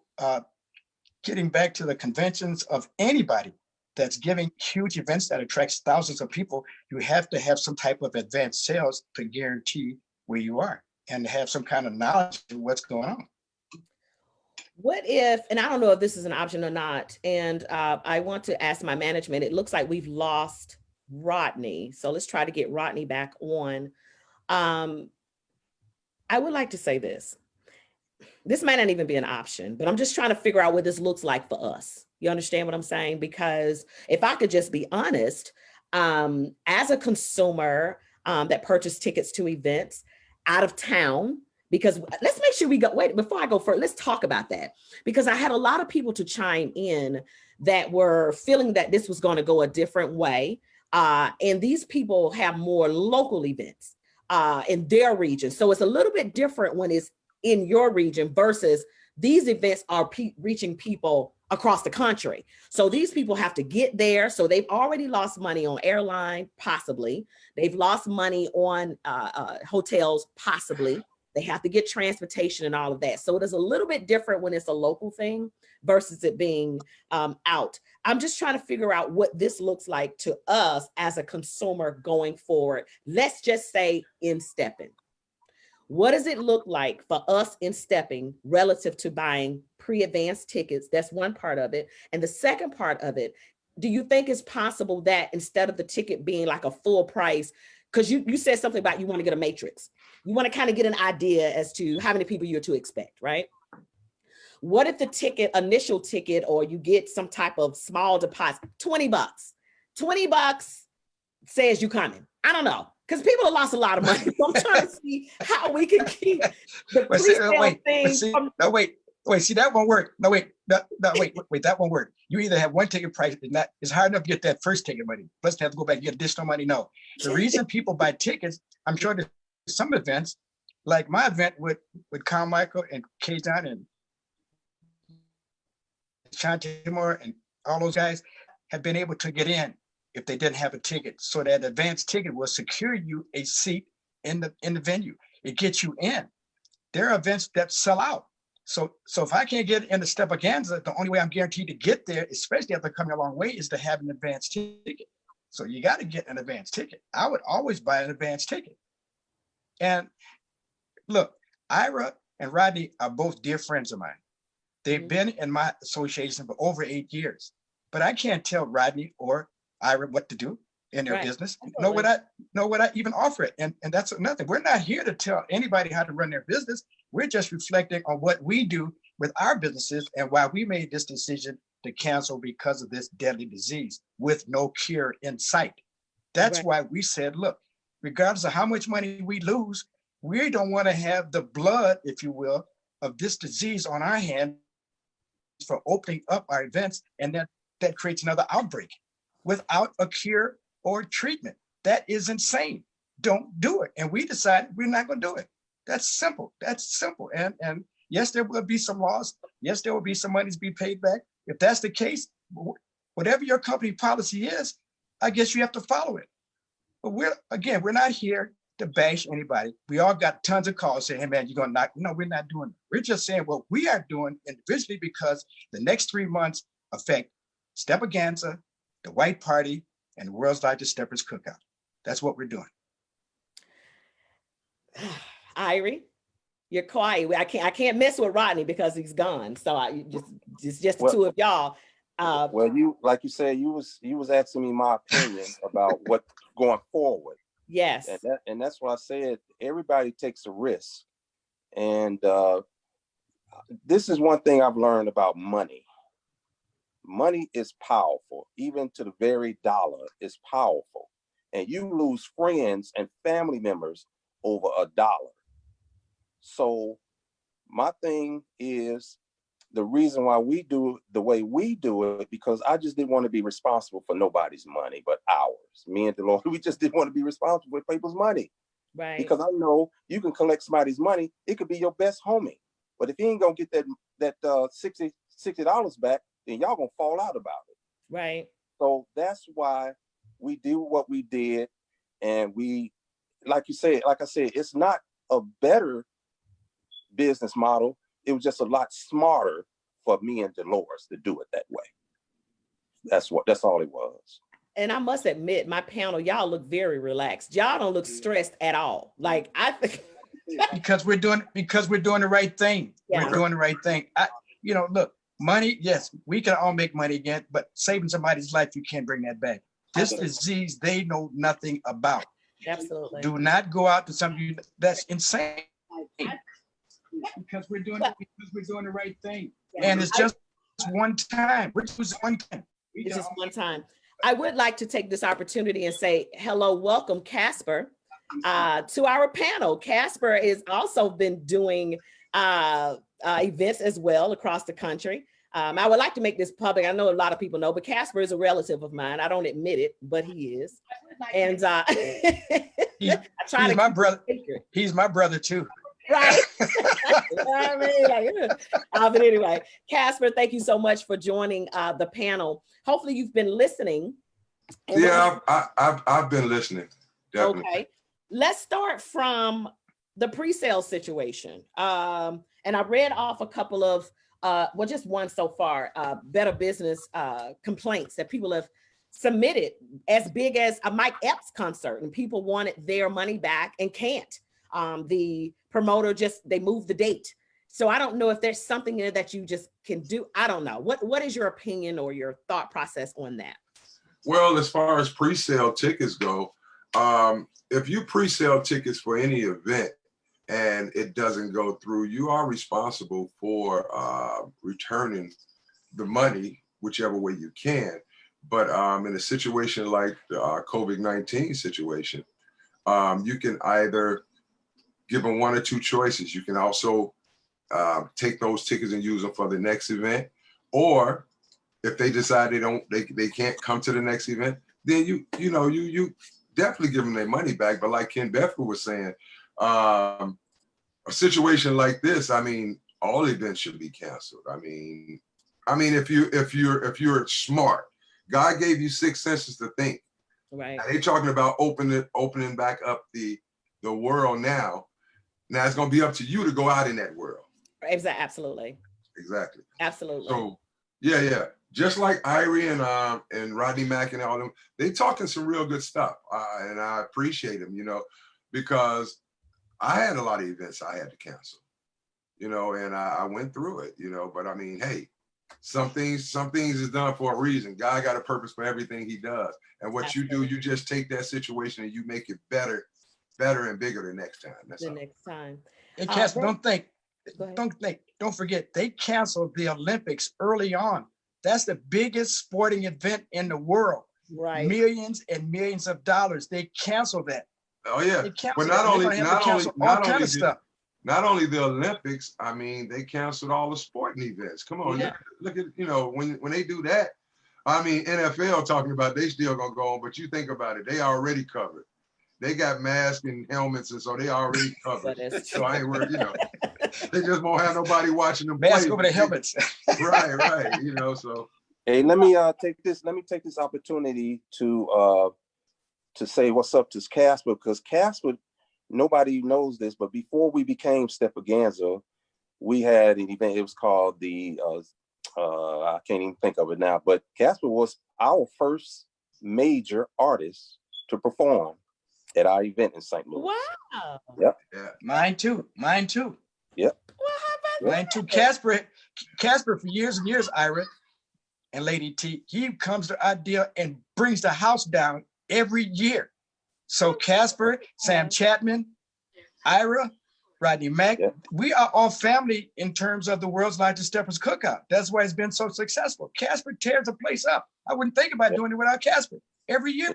getting back to the conventions of anybody that's giving huge events that attracts thousands of people, you have to have some type of advanced sales to guarantee where you are and have some kind of knowledge of what's going on. What if, and I don't know if this is an option or not, and I want to ask my management, it looks like we've lost Rodney. So let's try to get Rodney back on. I would like to say this. This might not even be an option, but I'm just trying to figure out what this looks like for us. You understand what I'm saying? Because if I could just be honest, as a consumer that purchased tickets to events out of town, because let's make sure we go, wait, before I go further, let's talk about that. Because I had a lot of people to chime in that were feeling that this was going to go a different way. And these people have more local events in their region. So it's a little bit different when it's in your region versus these events are reaching people across the country. So these people have to get there. So they've already lost money on airline, possibly. They've lost money on hotels, possibly. They have to get transportation and all of that. So it is a little bit different when it's a local thing versus it being out. I'm just trying to figure out what this looks like to us as a consumer going forward. Let's just say in Stepping. What does it look like for us in Stepping relative to buying pre-advanced tickets? That's one part of it. And the second part of it, do you think it's possible that instead of the ticket being like a full price, because you said something about you want to get a matrix. You want to kind of get an idea as to how many people you're to expect, right? What if the ticket, initial ticket, or you get some type of small deposit, $20, $20 says you coming. I don't know, because people have lost a lot of money. So I'm trying to see how we can keep the pre-sale thing. See, that won't work. Wait, that won't work. You either have one ticket price, and that is hard enough to get that first ticket money. Plus, they have to go back and get additional money. No, the reason people buy tickets, I'm sure there's some events, like my event with Carmichael and K-John and Shantae Moore and all those guys have been able to get in if they didn't have a ticket. So that advanced ticket will secure you a seat in the venue. It gets you in. There are events that sell out. So if I can't get into Steppaganza, the only way I'm guaranteed to get there, especially after coming a long way, is to have an advanced ticket. So you got to get an advanced ticket. I would always buy an advanced ticket. And look, Ira and Rodney are both dear friends of mine. They've been in my association for over 8 years, but I can't tell Rodney or Ira what to do in their business, nor would I even offer it. And that's nothing. We're not here to tell anybody how to run their business. We're just reflecting on what we do with our businesses and why we made this decision to cancel because of this deadly disease with no cure in sight. That's why we said, look, regardless of how much money we lose, we don't want to have the blood, if you will, of this disease on our hands for opening up our events, and that creates another outbreak without a cure or treatment. That is insane. Don't do it. And we decided we're not going to do it. That's simple. That's simple. And yes, there will be some loss. Yes, there will be some money to be paid back. If that's the case, whatever your company policy is, I guess you have to follow it. But we're not here to bash anybody. We all got tons of calls saying, hey man, you're gonna knock. No, we're not doing it. We're just saying what we are doing individually because the next 3 months affect Steppaganza, the White Party, and the world's largest Steppers Cookout. That's what we're doing. Irie, You're quiet. I can't mess with Rodney because he's gone. So I just the Well- two of y'all. Well, you, like you said, you was asking me my opinion about what going forward. Yes. And that's why I said everybody takes a risk. And this is one thing I've learned about money. Money is powerful, even to the very dollar is powerful. And you lose friends and family members over a dollar. So my thing is, the reason why we do it the way we do it, because I just didn't want to be responsible for nobody's money but ours. Me and Delores, we just didn't want to be responsible for people's money. Right. Because I know you can collect somebody's money, it could be your best homie. But if he ain't gonna get that $60 back, then y'all gonna fall out about it. Right. So that's why we do what we did. And we, like I said, it's not a better business model. It was just a lot smarter for me and Delores to do it that way. That's all it was. And I must admit, my panel, y'all look very relaxed. Y'all don't look stressed at all. Like I think Because we're doing the right thing. Yeah. We're doing the right thing. Look, money, yes, we can all make money again, but saving somebody's life, you can't bring that back. This disease, they know nothing about. absolutely. Do not go out to something that's insane. Because we're doing the right thing. And it's just one time. We're just one time. It's just one time. I would like to take this opportunity and say hello, welcome Casper to our panel. Casper has also been doing events as well across the country. I would like to make this public. I know a lot of people know, but Casper is a relative of mine. I don't admit it, but he is. And he's my brother. He's my brother too. Right. I mean, but anyway, Casper, thank you so much for joining the panel. Hopefully you've been listening. Yeah, I've been listening. Definitely. Okay. Let's start from the pre-sale situation. And I read off a couple of, just one so far, Better Business complaints that people have submitted, as big as a Mike Epps concert, and people wanted their money back and can't. The promoter they moved the date. So I don't know if there's something there that you just can do. I don't know. What is your opinion or your thought process on that? Well, as far as pre-sale tickets go, if you pre-sale tickets for any event and it doesn't go through, you are responsible for returning the money whichever way you can. But in a situation like the COVID-19 situation, you can either give them one or two choices. You can also take those tickets and use them for the next event, or if they decide they can't come to the next event, then you definitely give them their money back. But like Ken Bedford was saying, a situation like this, I mean, all events should be canceled. I mean, if you're smart, God gave you 6 senses to think. Right. Now, they're talking about opening back up the world now. Now it's going to be up to you to go out in that world. Absolutely. Exactly. Absolutely. So yeah. Just like Irie and Rodney Mack and all them, they talking some real good stuff, and I appreciate them, because I had a lot of events I had to cancel, and I went through it, But I mean, hey, some things is done for a reason. God got a purpose for everything He does, and what Absolutely. you do, you just take that situation and you make it better and bigger the next time. That's all. Next time. And Casper, don't forget, they canceled the Olympics early on. That's the biggest sporting event in the world. Right. Millions and millions of dollars. They canceled that. Oh yeah. But not only the Olympics, I mean, they canceled all the sporting events. Come on, Yeah. look at when they do that. I mean, NFL talking about they still gonna go on, but you think about it, they already covered. They got masks and helmets, and so they already covered. So I ain't worried, They just won't have nobody watching them. Mask over the helmets. Right. So. Hey, let me take this opportunity to say what's up to Casper, because Casper, nobody knows this, but before we became Stepaganza, we had an event. It was called the I can't even think of it now, but Casper was our first major artist to perform at our event in St. Louis. Wow. Yep. Yeah. Mine too. Yep. Well, how about Mine too. that? Casper for years and years, Ira and Lady T, he comes to our deal and brings the house down every year. So Casper, Sam Chapman, Ira, Rodney Mack, Yeah. we are all family in terms of the world's largest steppers cookout. That's why it's been so successful. Casper tears the place up. I wouldn't think about doing it without Casper. Every year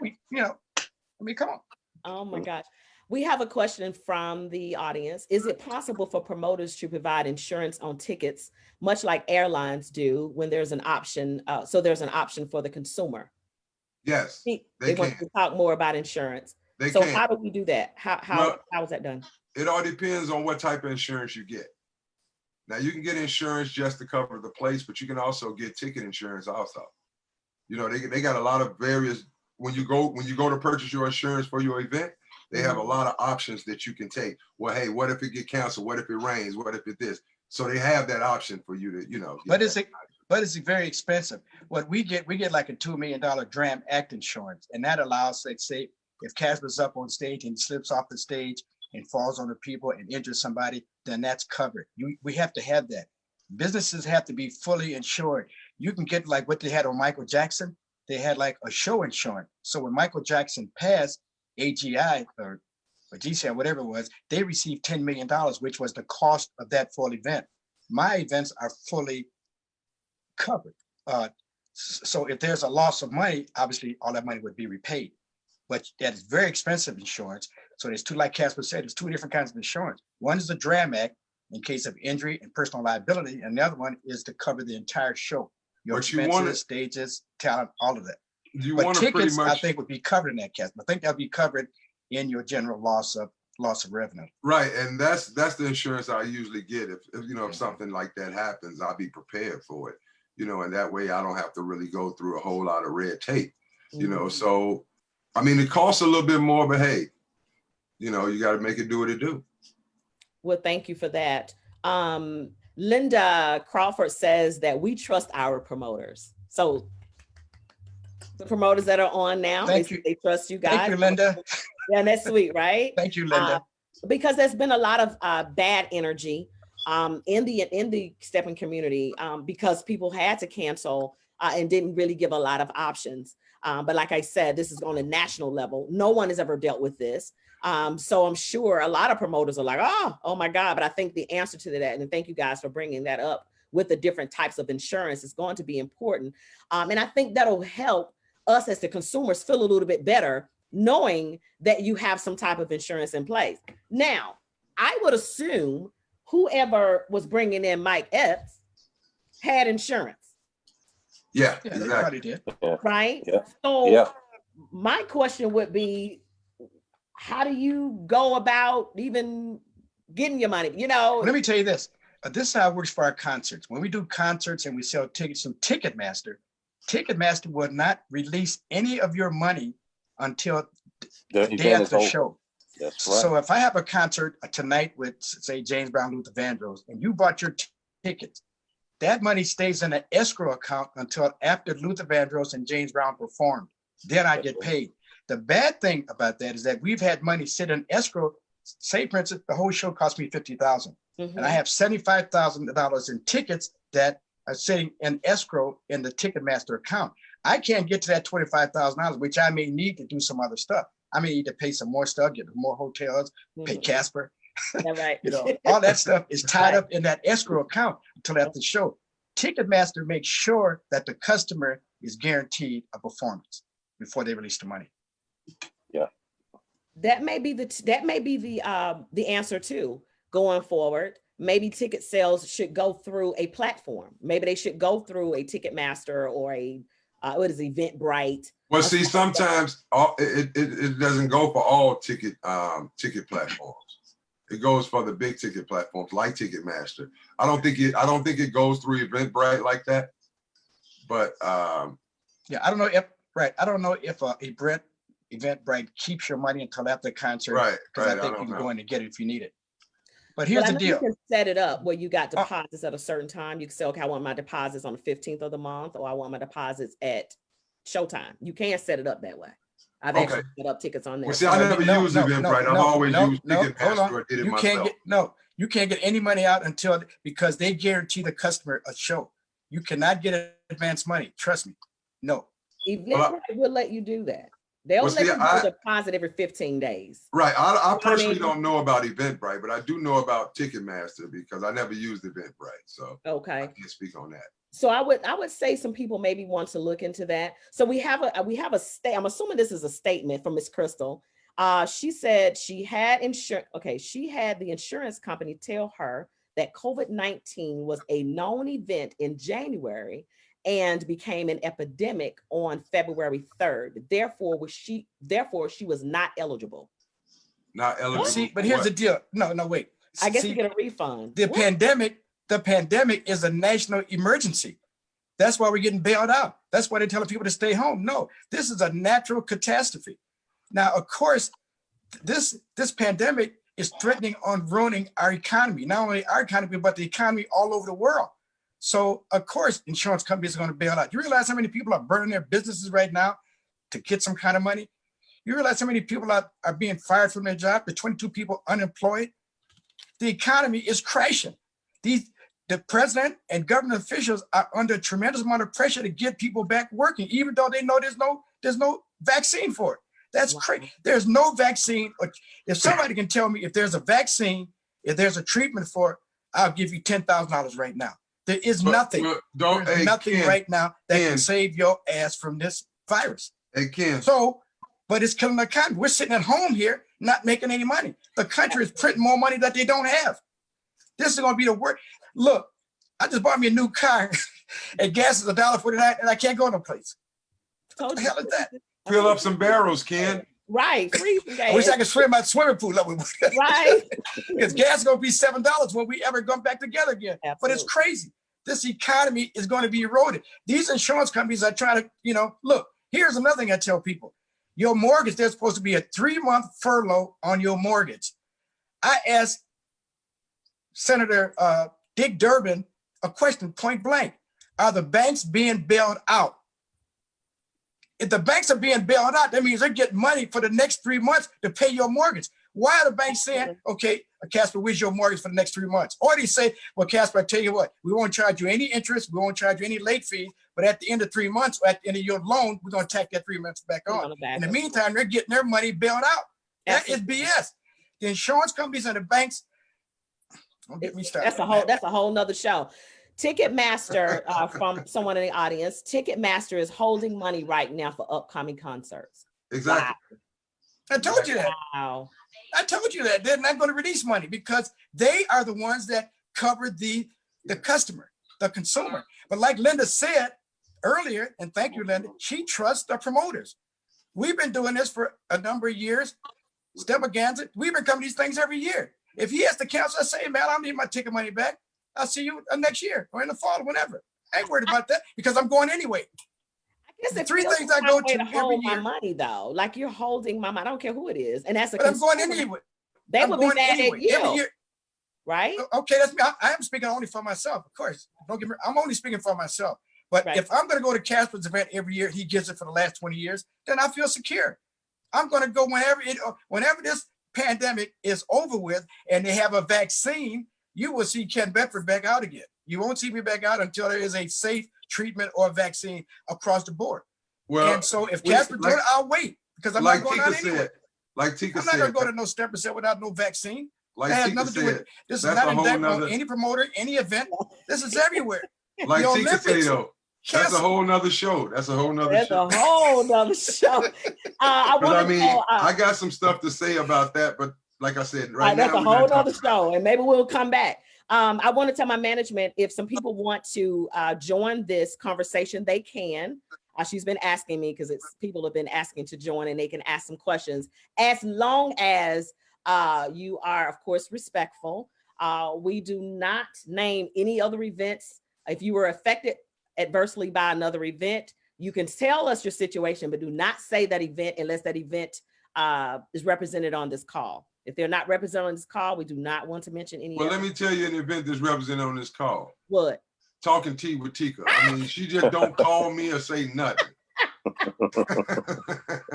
come on. Oh my gosh. We have a question from the audience. Is it possible for promoters to provide insurance on tickets, much like airlines do when there's an option? So there's an option for the consumer. Yes, They they want can. to talk more about insurance. They So can. how do we do that? How Well, is that done? It all depends on what type of insurance you get. Now you can get insurance just to cover the place, but you can also get ticket insurance also. You know, they got a lot of various, when you go to purchase your insurance for your event, they have a lot of options that you can take. Well, hey, what if it get canceled? What if it rains? What if it this? So they have that option for you to, But it's very expensive. What we get like a $2 million Dram Act insurance. And that allows, let's say, if Casper's up on stage and slips off the stage and falls on the people and injures somebody, then that's covered. We have to have that. Businesses have to be fully insured. You can get like what they had on Michael Jackson. They had like a show insurance. So when Michael Jackson passed, AGI or GCI, whatever it was, they received $10 million, which was the cost of that full event. My events are fully covered. So if there's a loss of money, obviously all that money would be repaid. But that is very expensive insurance. So there's two, like Casper said, there's two different kinds of insurance. One is the Dram Act in case of injury and personal liability, and the other one is to cover the entire show. Your But you expenses, want it- stages, talent, all of that. you But want to pretty tickets, I much, think, would be covered in that, Casper. I think that'll be covered in your general loss of revenue. right. And that's the insurance I usually get. If something like that happens, I'll be prepared for it, and that way I don't have to really go through a whole lot of red tape, so, I mean, it costs a little bit more, but hey, you got to make it do what it do. Well, thank you for that. Linda Crawford says that we trust our promoters. So the promoters that are on now, they trust you guys. Thank you, Linda. Yeah, that's sweet, right? Thank you, Linda. Because there's been a lot of bad energy in the stepping community because people had to cancel and didn't really give a lot of options. But like I said, this is on a national level. No one has ever dealt with this. So I'm sure a lot of promoters are like, oh my God. But I think the answer to that, and thank you guys for bringing that up with the different types of insurance, is going to be important. And I think that'll help us as the consumers feel a little bit better knowing that you have some type of insurance in place. Now, I would assume whoever was bringing in Mike Epps had insurance. Yeah, Yeah, they exactly. probably did. Right? Yeah. So Yeah. my question would be, how do you go about even getting your money? Let me tell you this. This is how it works for our concerts. When we do concerts and we sell tickets from Ticketmaster will not release any of your money until The the day event is after the over. show. That's right. So if I have a concert tonight with, say, James Brown, Luther Vandross, and you bought your tickets, that money stays in an escrow account until after Luther Vandross and James Brown performed. Then I get paid. The bad thing about that is that we've had money sit in escrow. Say, for instance, the whole show cost me $50,000, and I have $75,000 in tickets that are sitting in escrow in the Ticketmaster account. I can't get to that $25,000, which I may need to do some other stuff. I may need to pay some more stuff, get more hotels, pay Casper. Yeah, right. All that stuff is tied up in that escrow account until after the show. Ticketmaster makes sure that the customer is guaranteed a performance before they release the money. That may be the answer too going forward. Maybe ticket sales should go through a platform. Maybe they should go through a Ticketmaster or a Eventbrite. Well, see, sometimes it doesn't go for all ticket platforms. It goes for the big ticket platforms like Ticketmaster. I don't think it goes through Eventbrite like that. But yeah, I don't know if Eventbrite keeps your money until after the concert. Right. Because Right. I think I you don't can go know. in and get it if you need it. But here's But I the know you deal. can set it up where you got deposits at a certain time. You can say, okay, I want my deposits on the 15th of the month, or I want my deposits at showtime. You can't set it up that way. I've Okay. actually set up tickets on there. Well, see, I never use Eventbrite. I've always used hold Ticketmaster. on. I did it You can't myself. get You can't get any money out until, because they guarantee the customer a show. You cannot get advance money. Trust me. No. Eventbrite will let you do that. They'll Well, let see, you do a deposit every 15 days. Right. I what I personally mean? don't know about Eventbrite, but I do know about Ticketmaster because I never used Eventbrite. So I Okay. can't speak on that. So I would say some people maybe want to look into that. So we have a state. I'm assuming this is a statement from Miss Crystal. She said she had insurance. Okay, she had the insurance company tell her that COVID-19 was a known event in January and became an epidemic on February 3rd. Therefore, she was not eligible. Not eligible. See, but for here's what? the deal. No, wait. I guess See, to get a refund. the What? pandemic is a national emergency. That's why we're getting bailed out. That's why they're telling people to stay home. No, this is a natural catastrophe. Now, of course, this pandemic is threatening on ruining our economy, not only our economy, but the economy all over the world. So, of course, insurance companies are going to bail out. You realize how many people are burning their businesses right now to get some kind of money? You realize how many people are being fired from their job? The 22 people unemployed. The economy is crashing. The president and government officials are under a tremendous amount of pressure to get people back working, even though they know there's no vaccine for it. That's crazy. There's no vaccine. If somebody can tell me if there's a vaccine, if there's a treatment for it, I'll give you $10,000 right now. There is nothing. There's nothing Ken, right now that Ken. can save your ass from this virus. Hey, Ken. So, but it's killing the economy. We're sitting at home here, not making any money. The country is printing more money that they don't have. This is going to be the worst. Look, I just bought me a new car and gas is $1.49 and I can't go no place. What the hell is that? Fill up some barrels, Ken. Right. Free I wish I could swim my swimming pool up with Right. because gas is going to be $7 when we ever come back together again. Absolutely. But it's crazy. This economy is going to be eroded. These insurance companies are trying to, look, here's another thing I tell people. Your mortgage, there's supposed to be a 3-month furlough on your mortgage. I asked Senator Dick Durbin a question point blank. Are the banks being bailed out? If the banks are being bailed out, that means they're getting money for the next 3 months to pay your mortgage. Why are the banks saying, okay, Casper, where's your mortgage for the next 3 months? Or they say, well, Casper, I tell you what, we won't charge you any interest, we won't charge you any late fees, but at the end of 3 months, or at the end of your loan, we're going to tack that 3 months back on. In the meantime, they're getting their money bailed out. That is BS. The insurance companies and the banks, don't get me started. That's a whole nother show. Ticketmaster, from someone in the audience, Ticketmaster is holding money right now for upcoming concerts. Exactly. Wow. I told you that. Wow. I told you that. They're not going to release money because they are the ones that cover the customer, the consumer. But like Linda said earlier, and thank you, Linda, she trusts the promoters. We've been doing this for a number of years. Stephaganza, we've been coming to these things every year. If he has to cancel, I say, man, I don't need my ticket money back. I'll see you next year or in the fall, whenever. I ain't worried about that because I'm going anyway. I guess The it three feels things I like go a way to hold every my year. money though. Like you're holding my money. I don't care who it is. And that's a But I'm going consumer, anyway. They I'm would be going mad anyway. at you, Every year. right? Okay, that's me. I am speaking only for myself, of course. Don't get me. I'm only speaking for myself. But Right. if I'm going to go to Casper's event every year, he gives it for the last 20 years, then I feel secure. I'm going to go whenever this pandemic is over with and they have a vaccine, you will see Ken Bedford back out again. You won't see me back out until there is a safe treatment or vaccine across the board. Well, And so if Casper does it, I'll wait because I'm like not going Tika out anyway. said, like Tika I'm not going said, to go to no step percent without no vaccine. like That has Tika nothing to do with said, this. Is that's not a an whole indictment on nother- any promoter, any event. This is everywhere. like The Tika said Olympics. though, that's a Cancel. whole nother show. That's a whole nother That's show. a whole nother show. I But want I to mean, know. I got some stuff to say about that, but like I said, right That's now a we're not whole talking other show, and maybe we'll come back. I want to tell my management if some people want to join this conversation, they can. She's been asking me because people have been asking to join, and they can ask some questions as long as you are, of course, respectful. We do not name any other events. If you were affected adversely by another event, you can tell us your situation, but do not say that event unless that event is represented on this call. If they're not represented on this call, we do not want to mention any. Well, other. let me tell you an event that's represented on this call. What? Talking tea with Tika. I mean, she just don't call me or say nothing.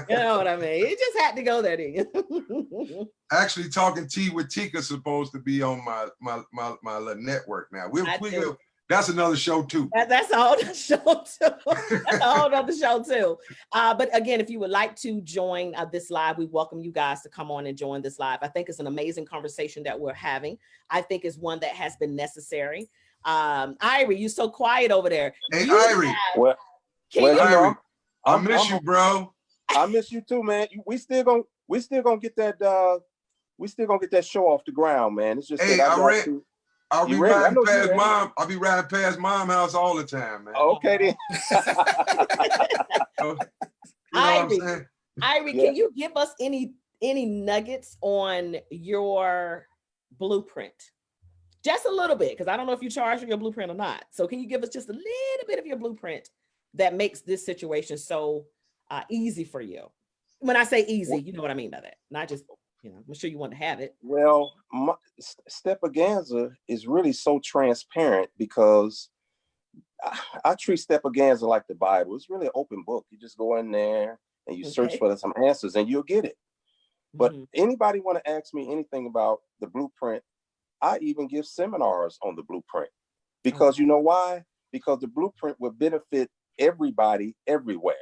You know what I mean? It just had to go there, didn't you? Actually, talking tea with Tika is supposed to be on my little network now. That's another show too. That's a whole other show too. That's a whole other show too. But again, if you would like to join this live, we welcome you guys to come on and join this live. I think it's an amazing conversation that we're having. I think it's one that has been necessary. Irie, you're so quiet over there. Hey, Irie. Well, Irie, I miss you, bro. I miss you too, man. We still gonna get that. We still gonna get that show off the ground, man. It's just hey, I'll be riding past mom. I'll be riding past mom's house all the time, man. Okay then. You know Irie, Yeah. can you give us any nuggets on your blueprint? Just a little bit, because I don't know if you charge for your blueprint or not. So can you give us just a little bit of your blueprint that makes this situation so easy for you? When I say easy, you know what I mean by that. Not just, I'm sure you want to have it. Well, Stepaganza is really so transparent because I treat Stepaganza like the Bible. It's really an open book. You just go in there and you search for some answers and you'll get it. But anybody want to ask me anything about the blueprint, I even give seminars on the blueprint. Because you know why? Because the blueprint will benefit everybody everywhere.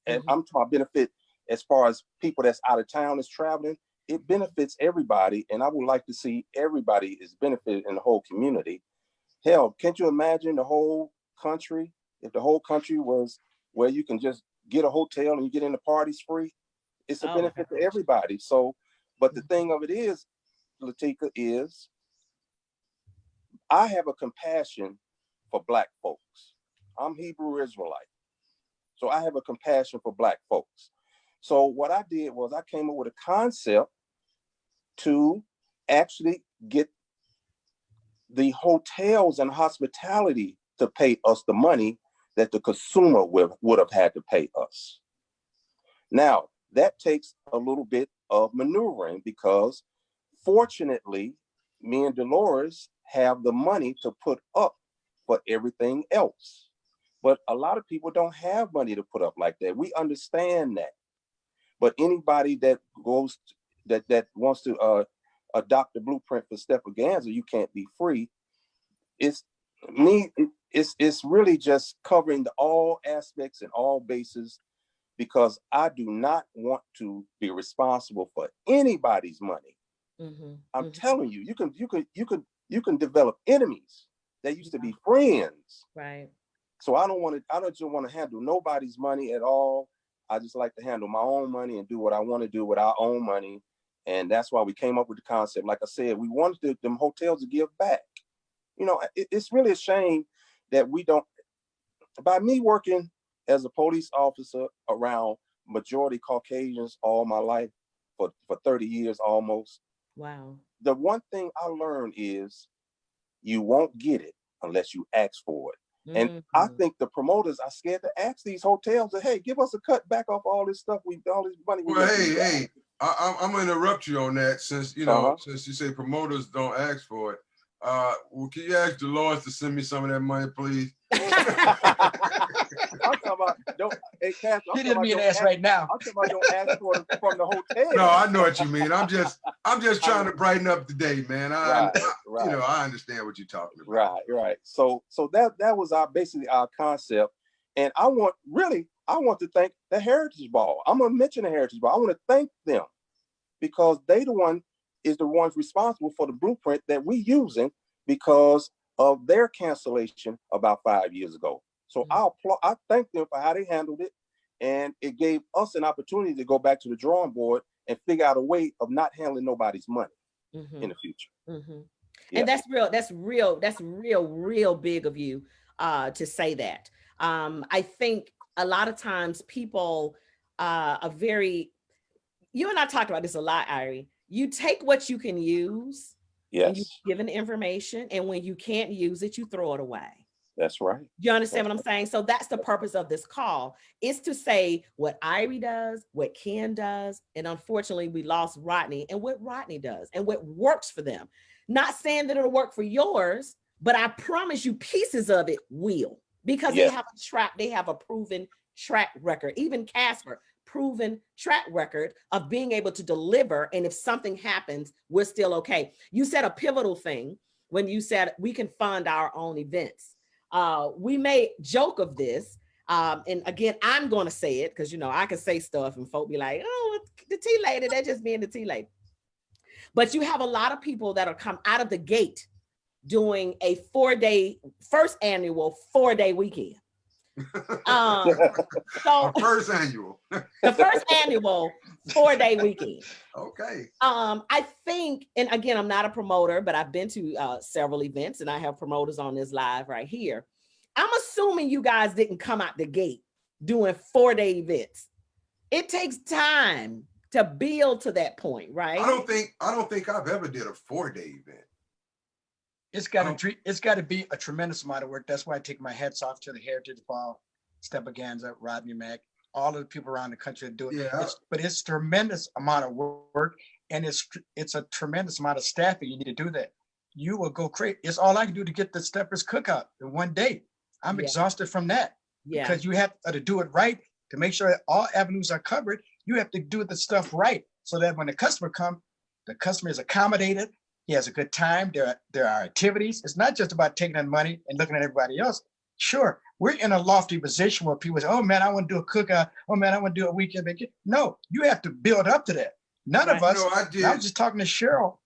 And I'm talking benefit as far as people that's out of town is traveling. It benefits everybody, and I would like to see everybody is benefited in the whole community. Hell, can't you imagine the whole country, if the whole country was where you can just get a hotel and you get in the parties free? It's a benefit to everybody. So, but the thing of it is, Latika, is I have a compassion for Black folks. I'm Hebrew Israelite. So I have a compassion for Black folks. So what I did was I came up with a concept to actually get the hotels and hospitality to pay us the money that the consumer would have had to pay us. Now, that takes a little bit of maneuvering because fortunately, me and Dolores have the money to put up for everything else. But a lot of people don't have money to put up like that. We understand that. But anybody that goes that wants to adopt the blueprint for Stepaganza, you can't be free. It's really just covering all aspects and all bases because I do not want to be responsible for anybody's money. I'm telling you, you can develop enemies that used to be friends. Right. So I don't just want to handle nobody's money at all. I just like to handle my own money and do what I want to do with our own money. And that's why we came up with the concept. Like I said, we wanted them hotels to give back. It's really a shame that we don't, by me working as a police officer around majority Caucasians all my life for 30 years almost. Wow. The one thing I learned is you won't get it unless you ask for it. And I think the promoters are scared to ask these hotels that, hey, give us a cut back off all this stuff. All this money. Well, hey, I'm gonna interrupt you on that since since you say promoters don't ask for it. Well, can you ask Dolores to send me some of that money, please? I'm talking about hey, Cash, He didn't mean to ask right now. I'm talking about don't ask for it from the hotel. No, I know what you mean. I'm just trying to brighten up the day, man. I understand what you're talking about. Right. So that was basically our concept. And I want to thank the Heritage Ball. I'm gonna mention the Heritage Ball. I want to thank them because they the ones responsible for the blueprint that we using because of their cancellation about 5 years ago. So I thank them for how they handled it. And it gave us an opportunity to go back to the drawing board and figure out a way of not handling nobody's money in the future. Yeah. And that's real big of you to say that. I think a lot of times people are you and I talked about this a lot, Irie. You take what you can use, and you given information, and when you can't use it, you throw it away. That's right. You understand what I'm saying? So that's the purpose of this call, is to say what Irie does, what Ken does, and unfortunately we lost Rodney, and what Rodney does, and what works for them. Not saying that it'll work for yours, but I promise you pieces of it will, because they have a proven track record, even Casper, proven track record of being able to deliver. And if something happens, we're still okay. You said a pivotal thing when you said we can fund our own events. We may joke of this. And again, I'm going to say it because, you know, I can say stuff and folk be like, oh, the tea lady, they're just being the tea lady. But you have a lot of people that are come out of the gate doing a 4-day, first annual 4-day weekend. So First annual. the first annual 4-day weekend. Okay. I think, and again, I'm not a promoter, but I've been to several events and I have promoters on this live right here. I'm assuming you guys didn't come out the gate doing 4-day events. It takes time to build to that point, right? I don't think I've ever did a 4-day event. It's got to be a tremendous amount of work. That's why I take my hats off to the Heritage Ball, Stepaganza, Rodney Mack, all of the people around the country that do it. Yeah. But it's tremendous amount of work, and it's a tremendous amount of staffing. You need to do that. You will go crazy. It's all I can do to get the Steppers cookout in one day. I'm exhausted from that because you have to do it right to make sure that all avenues are covered. You have to do the stuff right so that when the customer comes, the customer is accommodated. He has a good time. There are activities. It's not just about taking that money and looking at everybody else. Sure, we're in a lofty position where people say, oh man, I want to do a cookout. Oh man, I want to do a weekend vacation. No, you have to build up to that. None of us, No, I did. I was just talking to Cheryl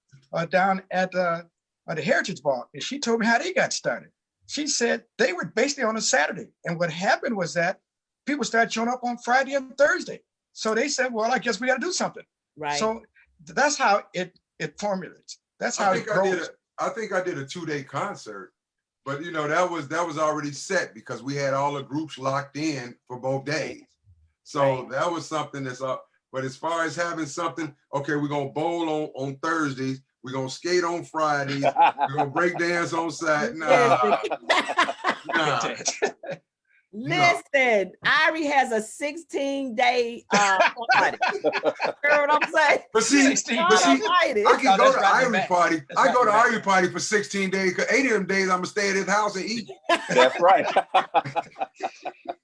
down at the Heritage Ball, and she told me how they got started. She said they were basically on a Saturday. And what happened was that people started showing up on Friday and Thursday. So they said, well, I guess we got to do something. Right. So that's how it formulates. That's how it grows. I think I did a 2-day concert, but you know, that was already set because we had all the groups locked in for both days. So that was something that's up. But as far as having something, okay, we're going to bowl on Thursdays. We're going to skate on Fridays. We're going to break dance on Saturday. Nah. Listen, Irie has a 16-day party. You know what I'm saying? But see, I can go to Irie party. I go to Irie party for 16 days because 8 of them days I'm gonna stay at his house and eat. That's right.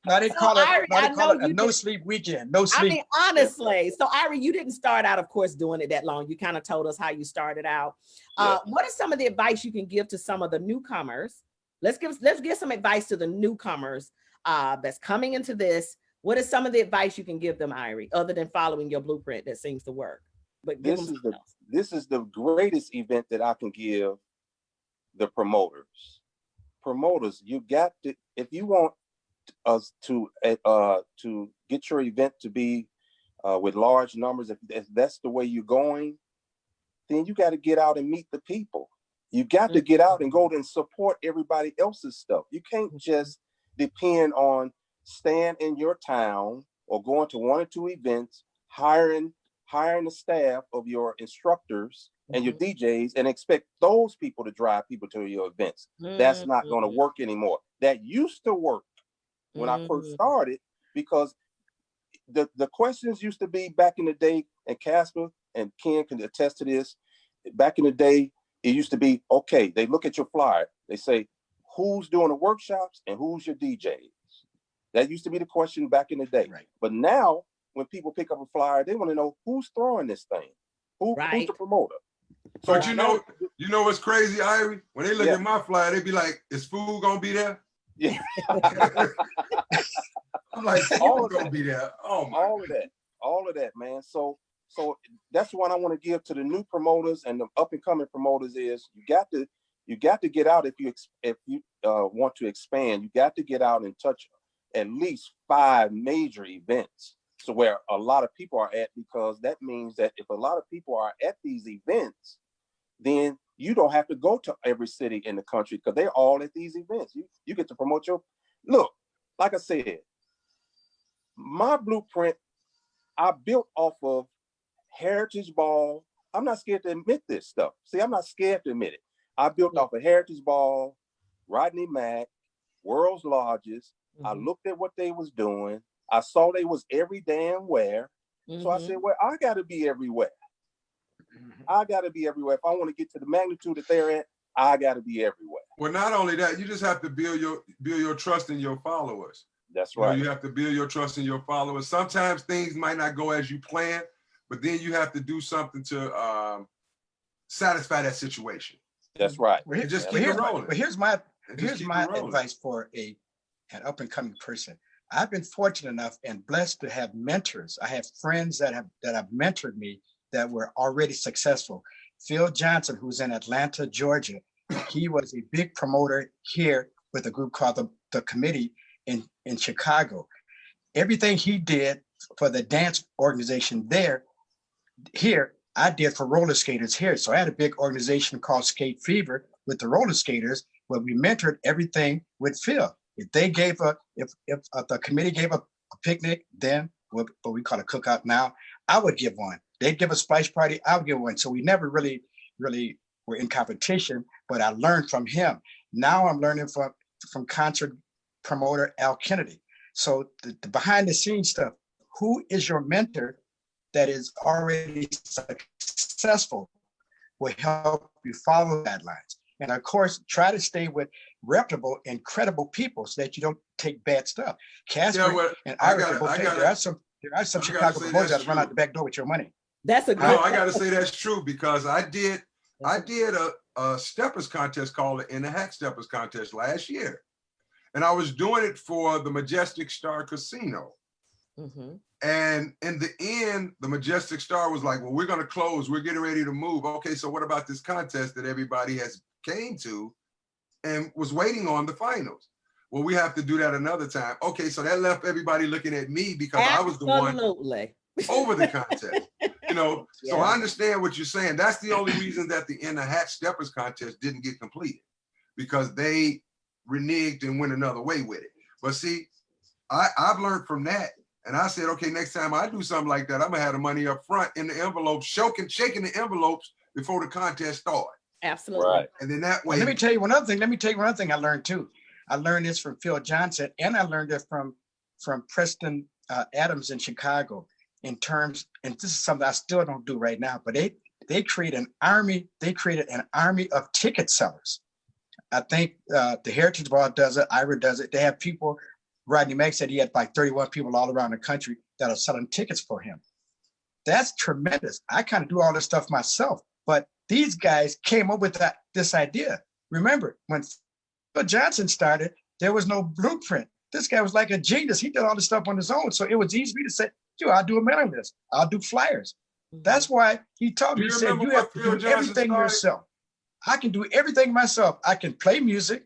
Now they call it a no sleep weekend. No sleep. I mean, honestly, so Irie, you didn't start out, of course, doing it that long. You kind of told us how you started out. What is some of the advice you can give to some of the newcomers? Let's give some advice to the newcomers that's coming into this. What is some of the advice you can give them, Irie, other than following your blueprint that seems to work? But this is the greatest event that I can give the promoters. Promoters, you got to, if you want us to get your event to be with large numbers, if that's the way you're going, then you got to get out and meet the people. You got to get out and go and support everybody else's stuff. You can't just depend on staying in your town or going to 1 or 2 events, hiring the staff of your instructors and your DJs and expect those people to drive people to your events. That's not going to work anymore. That used to work when I first started, because the questions used to be back in the day, and Casper and Ken can attest to this, back in the day, it used to be, okay, they look at your flyer, they say, who's doing the workshops and who's your DJs? That used to be the question back in the day. Right. But now, when people pick up a flyer, they want to know who's throwing this thing, who's the promoter. So But you know what's crazy, Irie? When they look at my flyer, they be like, "Is food gonna be there?" Yeah. I'm like, "Food gonna be there." Oh my! All of that, man. So that's what I want to give to the new promoters and the up and coming promoters is you got to get out if you want to expand. You got to get out and touch at least 5 major events, so where a lot of people are at, because that means that if a lot of people are at these events, then you don't have to go to every city in the country because they're all at these events. You get to promote your look. Like I said, my blueprint I built off of Heritage Ball. I'm not scared to admit this stuff. See, I'm not scared to admit it. I built off of Heritage Ball, Rodney Mack, World's Lodges. I looked at what they was doing. I saw they was every damn where. So I said, well, I got to be everywhere. I got to be everywhere. If I want to get to the magnitude that they're at, I got to be everywhere. Well, not only that, you just have to build your trust in your followers. That's You know, right. you have to build your trust in your followers. Sometimes things might not go as you plan, but then you have to do something to satisfy that situation. That's right. Well, And just That's keep it here's right. rolling. but here's my And just here's keep my it rolling. advice for an up and coming person. I've been fortunate enough and blessed to have mentors. I have friends that have mentored me that were already successful. Phil Johnson, who's in Atlanta, Georgia, he was a big promoter here with a group called the Committee in Chicago. Everything he did for the dance organization here, I did for roller skaters here. So I had a big organization called Skate Fever with the roller skaters, where we mentored everything with Phil. If they gave if the committee gave a picnic, then what we call a cookout now, I would give one. They'd give a splash party, I would give one. So we never really were in competition, but I learned from him. Now I'm learning from concert promoter Al Kennedy. So the behind the scenes stuff, who is your mentor that is already successful will help you follow guidelines. And of course, try to stay with reputable and credible people so that you don't take bad stuff. Casper and Irish are both there are some Chicago promoters that run out the back door with your money. That's a good. No, I got to say that's true, because I did a steppers contest called the In the Hat Steppers contest last year, and I was doing it for the Majestic Star Casino. Mhm. And in the end, the Majestic Star was like, well, we're going to close. We're getting ready to move. Okay, so what about this contest that everybody has came to and was waiting on the finals? Well, we have to do that another time. Okay, so that left everybody looking at me because I was the one Absolutely. over the contest. You know, so Yeah. I understand what you're saying. That's the only reason that the In the Hat Steppers contest didn't get completed, because they reneged and went another way with it. But see, I've learned from that. And I said, okay, next time I do something like that, I'm gonna have the money up front in the envelope, shaking the envelopes before the contest starts. Absolutely. Right. And then that way, Let me tell you one other thing I learned too. I learned this from Phil Johnson, and I learned it from Preston Adams in Chicago. In terms, and this is something I still don't do right now, but they created an army of ticket sellers. I think the Heritage Ball does it, Ira does it. They have people. Rodney Mack said he had like 31 people all around the country that are selling tickets for him. That's tremendous. I kind of do all this stuff myself, but these guys came up with this idea. Remember, when Phil Johnson started, there was no blueprint. This guy was like a genius. He did all this stuff on his own. So it was easy for me to say, I'll do a mailing list. I'll do flyers. That's why he taught me, he said, you have to do everything yourself. I can do everything myself. I can play music.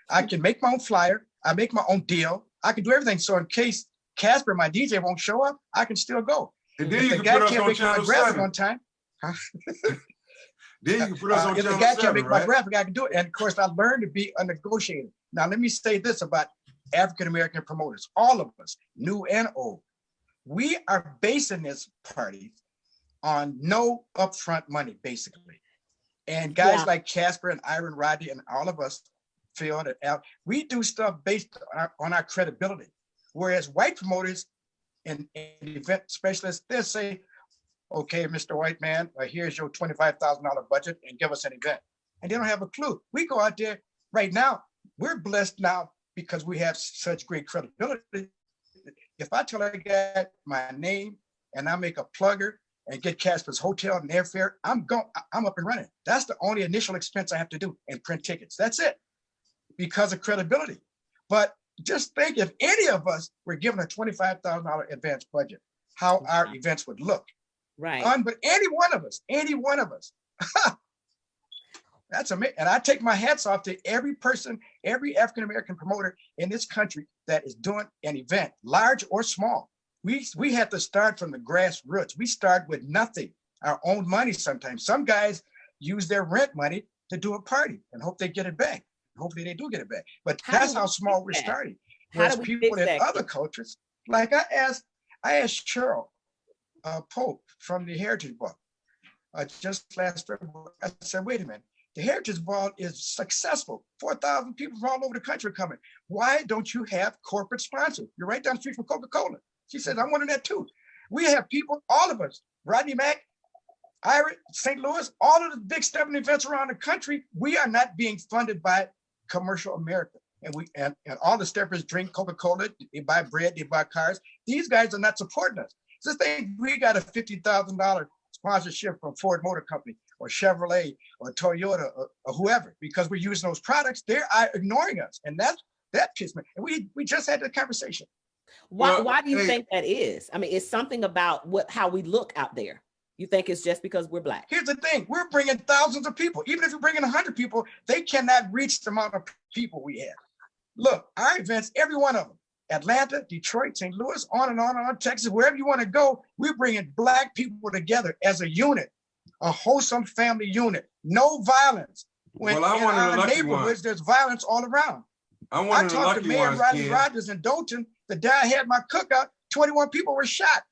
I can make my own flyer. I make my own deal. I can do everything. So in case Casper, my DJ, won't show up, I can still go. and then If you the can guy put us can't on make my channel graphic 7. on time, Then you can put us on if the channel guy can't 7, make my right? graphic, I can do it. And of course, I learned to be a negotiator. Now, let me say this about African-American promoters, all of us, new and old. We are basing this party on no upfront money, basically. And guys like Casper and Iron Rodney and all of us, Phil and Al, we do stuff based on our credibility. Whereas white promoters and event specialists, they'll say, okay, Mr. White Man, here's your $25,000 budget and give us an event. And they don't have a clue. We go out there right now, we're blessed now because we have such great credibility. If I tell a guy my name and I make a plugger and get Casper's hotel and airfare, I'm up and running. That's the only initial expense I have to do and print tickets. That's it, because of credibility. But just think, if any of us were given a $25,000 advance budget, how our events would look. Right. But any one of us, that's amazing. And I take my hats off to every person, every African-American promoter in this country that is doing an event, large or small. We have to start from the grassroots. We start with nothing, our own money sometimes. Some guys use their rent money to do a party and hope they get it back. Hopefully they do get it back. But that's how small we're starting. Whereas people in other cultures, like I asked Cheryl Pope from the Heritage Ball just last February. I said, wait a minute, the Heritage Ball is successful. 4,000 people from all over the country coming. Why don't you have corporate sponsors? You're right down the street from Coca-Cola. She said, I'm one of that too. We have people, all of us, Rodney Mack, Ira, St. Louis, all of the big stepping events around the country, we are not being funded by commercial America. and all the steppers drink Coca-Cola, they buy bread, they buy cars. These guys are not supporting us. This thing, we got a $50,000 sponsorship from Ford Motor Company or Chevrolet or Toyota or whoever, because we're using those products. They're ignoring us, and that pisses me. And we just had the conversation. Why do you think that is? I mean, it's something about how we look out there. You think it's just because we're Black? Here's the thing. We're bringing thousands of people. Even if you're bringing 100 people, they cannot reach the amount of people we have. Look, our events, every one of them, Atlanta, Detroit, St. Louis, on and on, Texas, wherever you want to go, we're bringing Black people together as a unit, a wholesome family unit. No violence. When in our neighborhoods, there's violence all around. I talked to Mayor Rodney Rogers in Dolton. The day I had my cookout, 21 people were shot.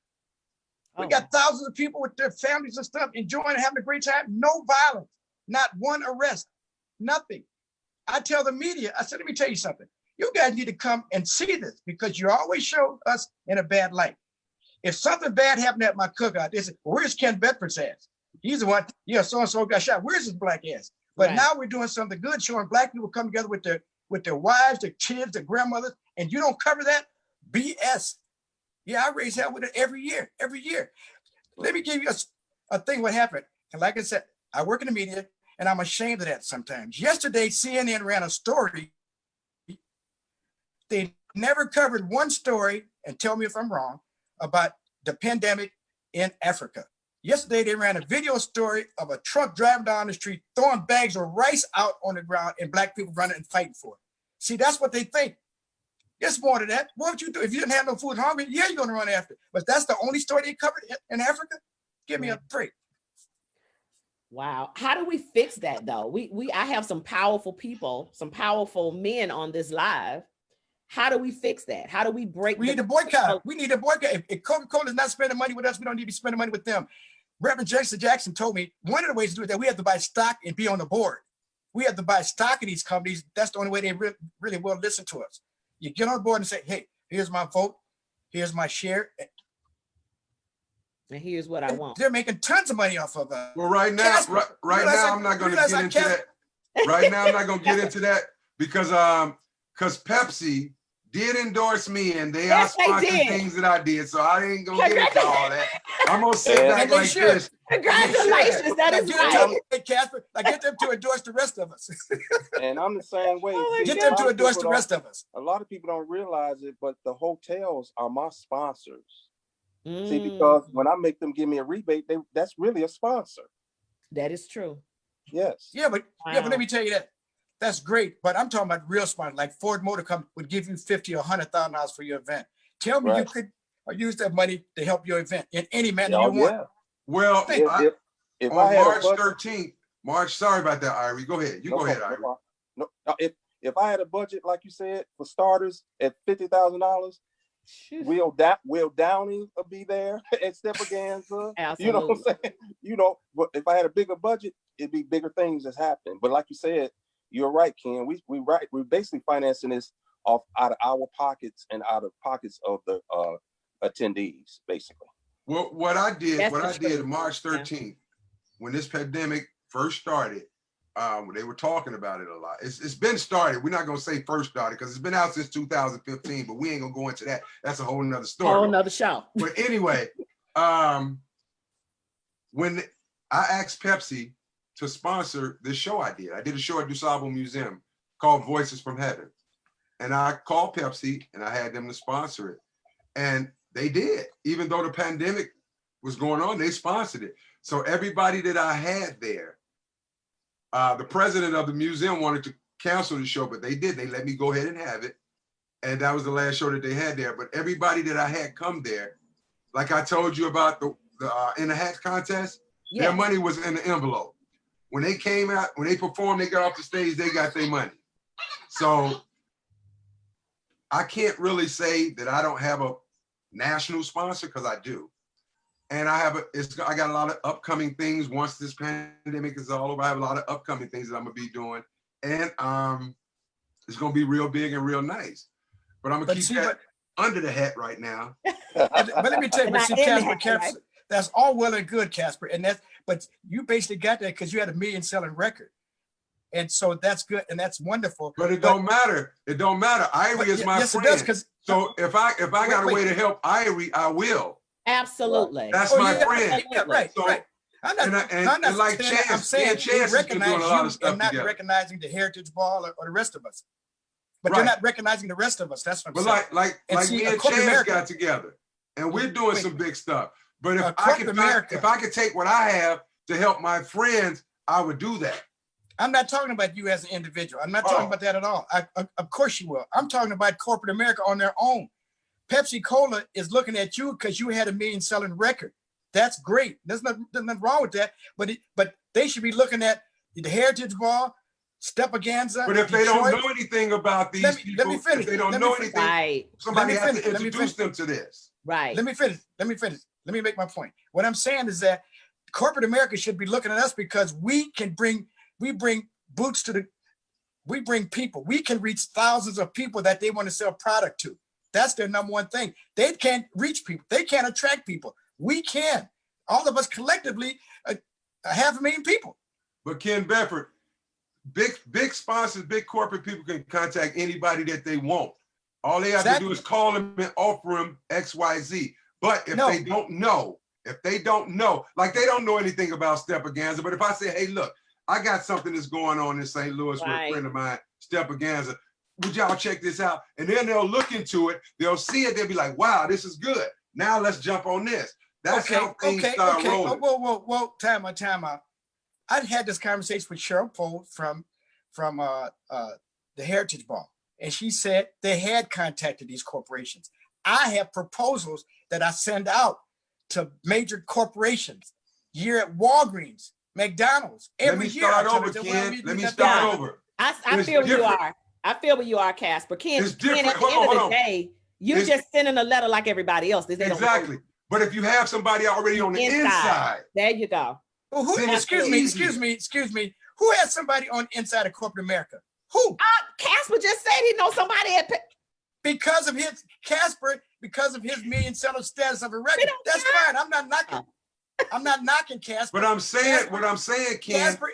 We got thousands of people with their families and stuff enjoying and having a great time. No violence, not one arrest, nothing. I tell the media, I said, let me tell you something. You guys need to come and see this because you always show us in a bad light. If something bad happened at my cookout, they say, where's Ken Bedford's ass? He's the one, so-and-so got shot. Where's his Black ass? But now we're doing something good, showing Black people come together with their wives, their kids, their grandmothers, and you don't cover that? BS. Yeah, I raise hell with it every year. Let me give you a thing what happened. And like I said, I work in the media and I'm ashamed of that sometimes. Yesterday, CNN ran a story. They never covered one story, and tell me if I'm wrong, about the pandemic in Africa. Yesterday, they ran a video story of a truck driving down the street, throwing bags of rice out on the ground and Black people running and fighting for it. See, that's what they think. It's more than that. What would you do if you didn't have no food hungry? Yeah, you're going to run after it. But that's the only story they covered in Africa? Give me a break. Wow. How do we fix that though? I have some powerful people, some powerful men on this live. How do we fix that? How do we break? We need to boycott. We need to boycott. If Coca-Cola is not spending money with us, we don't need to be spending money with them. Reverend Jackson told me one of the ways to do it that we have to buy stock and be on the board. We have to buy stock in these companies. That's the only way they really will listen to us. You get on board and say, hey, here's my vote. Here's my share. And here's what I want. They're making tons of money off of us. Well, right now, I'm not going to get into that. Right now, I'm not going to get into that because Pepsi did endorse me and they are sponsoring things that I did. So I ain't going to get into all that. I'm going to sit back like this. Congratulations. That is right. Casper, I get them to endorse the rest of us. And I'm the same way. Get them to endorse the rest of us. A lot of people don't realize it, but the hotels are my sponsors. See, because when I make them give me a rebate, that's really a sponsor. That is true. Yes. Yeah, but let me tell you that. That's great, but I'm talking about real sponsors. Like Ford Motor Company would give you $50,000 or $100,000 for your event. Tell me you could use that money to help your event in any manner you want. Well, if on March 13th, sorry about that, Irie. Go ahead. Go ahead, Irie. No, if I had a budget, like you said, for starters at $50,000, Will Downing will be there at Steppaganza. You know what I'm saying? You know, but if I had a bigger budget, it'd be bigger things that's happening. But like you said, you're right, Ken. We're basically financing this out of our pockets and out of pockets of the attendees, basically. Well, what I did March 13th, when this pandemic first started, they were talking about it a lot. It's been started. We're not going to say first started because it's been out since 2015, but we ain't going to go into that. That's a whole nother story. Whole nother show. But anyway, when I asked Pepsi to sponsor this show I did a show at DuSable Museum called Voices from Heaven. And I called Pepsi and I had them to sponsor it. And they did. Even though the pandemic was going on, they sponsored it. So everybody that I had there, the president of the museum wanted to cancel the show, but they did. They let me go ahead and have it. And that was the last show that they had there. But everybody that I had come there, like I told you about the in the hat contest, their money was in the envelope. When they came out, when they performed, they got off the stage, they got their money. So I can't really say that I don't have a national sponsor because I do. And I got a lot of upcoming things. Once this pandemic is all over, I have a lot of upcoming things that I'm gonna be doing. And it's gonna be real big and real nice. But I'm gonna keep that under the hat right now. But let me tell you, Casper, that's all well and good, Casper. But you basically got that because you had a million selling record. And so that's good and that's wonderful. But it don't matter. It don't matter. Irie is my yes, friend. it does, 'cause So if I got a wait. way to help Irie, I will. Absolutely. That's Oh, my yeah, friend. yeah, right, So- right. I'm not and like saying that. I'm Chance, saying me and Chance they has been recognize doing a lot of you stuff and not together. recognizing the Heritage Ball or the rest of us. But Right. they're not recognizing the rest of us. That's what I'm But saying. like And see, me and corporate Chance America- got together, and we're doing Wait. some big stuff. But if I corporate could America- if I could take what I have to help my friends, I would do that. I'm not talking about you as an individual. I'm not talking Oh. about that at all. Of course you will. I'm talking about corporate America on their own. Pepsi Cola is looking at you because you had a million-selling record. That's great. There's nothing wrong with that. But they should be looking at the Heritage Ball, Stepaganza. But if they Detroit. don't know anything about these Let me people, finish. if they don't Let me know finish. anything, Right. somebody Let me has to finish. Let me introduce finish. them to this. Right. Let me finish. Let me make my point. What I'm saying is that corporate America should be looking at us because we bring boots to we bring people. We can reach thousands of people that they want to sell product to. That's their number one thing. They can't reach people. They can't attract people. We can. All of us collectively, 500,000 people. But Ken Bedford, big sponsors, big corporate people can contact anybody that they want. All they have to do Exactly. is call them and offer them XYZ. But if No. they don't know, like they don't know anything about Stepaganza, but if I say, hey, look, I got something that's going on in St. Louis with a Right. friend of mine, Stepaganza, would y'all check this out? And then they'll look into it, they'll see it, they'll be like, wow, this is good. Now let's jump on this. That's how things start rolling. Whoa, time out. I had this conversation with Cheryl Poe from the Heritage Ball, and she said they had contacted these corporations. I have proposals that I send out to major corporations, year at Walgreens, McDonald's, Let every me year. start I tell over, them, Ken. we Let me got start that. over. I It's feel where you different. are. I feel where you are, Casper. Ken, It's at different. the end Hold of on. the day, you're It's- just sending a letter like everybody else. They don't know. Exactly. But if you have somebody already on the inside, There you go. Well, who? Then it's Excuse me. Who has somebody on the inside of corporate America? Who? Casper just said he knows somebody at Because of his Casper, because of his million-seller status of a record. don't That's care. fine. I'm not knocking Casper. but I'm saying, what I'm saying, Ken, Casper,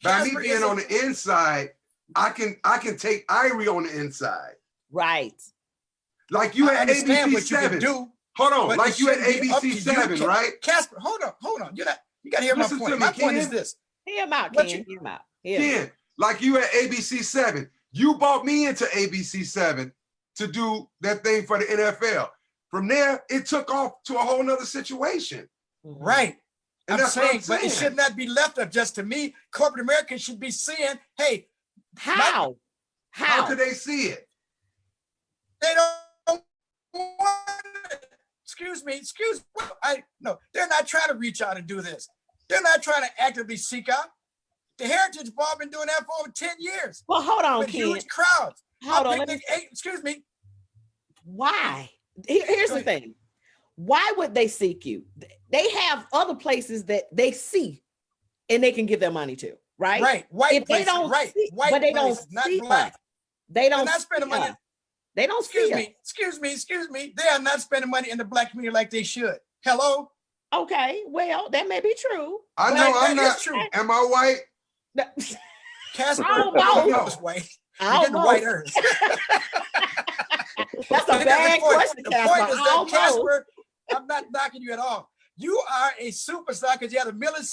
by me Casper being is on the inside, I can take Irie on the inside. right. Like you I had understand ABC what you can 7. do. Hold on, but like it you had shouldn't be up to ABC you, 7, right? Casper, hold on. You got to hear Listen my to point. me, My point is Ken. this. Hear him out, What Ken. you- Hear him out. Hear him out. Ken, like you had ABC 7. You bought me into ABC 7 to do that thing for the NFL. From there, it took off to a whole nother situation. Right. And I'm that's what saying, but it should not be left up just to me. Corporate America should be saying, hey, How? How could they see it? they don't want it. Excuse me. No, they're not trying to reach out and do this. They're not trying to actively seek out. The Heritage Ball been doing that for over 10 years Well, hold on, with Ken. huge crowds. Hold How on. big Let me, the- hey, excuse me. why? Here's Go the ahead. thing. Why would they seek you? They have other places that they see and they can give their money to, right? Right. White If they places. don't Right. see, White but they places, don't not see black. us. They They're don't not spending see money. us. They don't see us. Excuse me. They are not spending money in the black community like they should. Hello? Okay, well, that may be true. I But know I'm that not. is true. Am I white? Casper, Almost. you know it's white. You're getting the white earth. That's a bad question, The Casper. point is that Almost. Casper, I'm not knocking you at all. You are a superstar because you had a million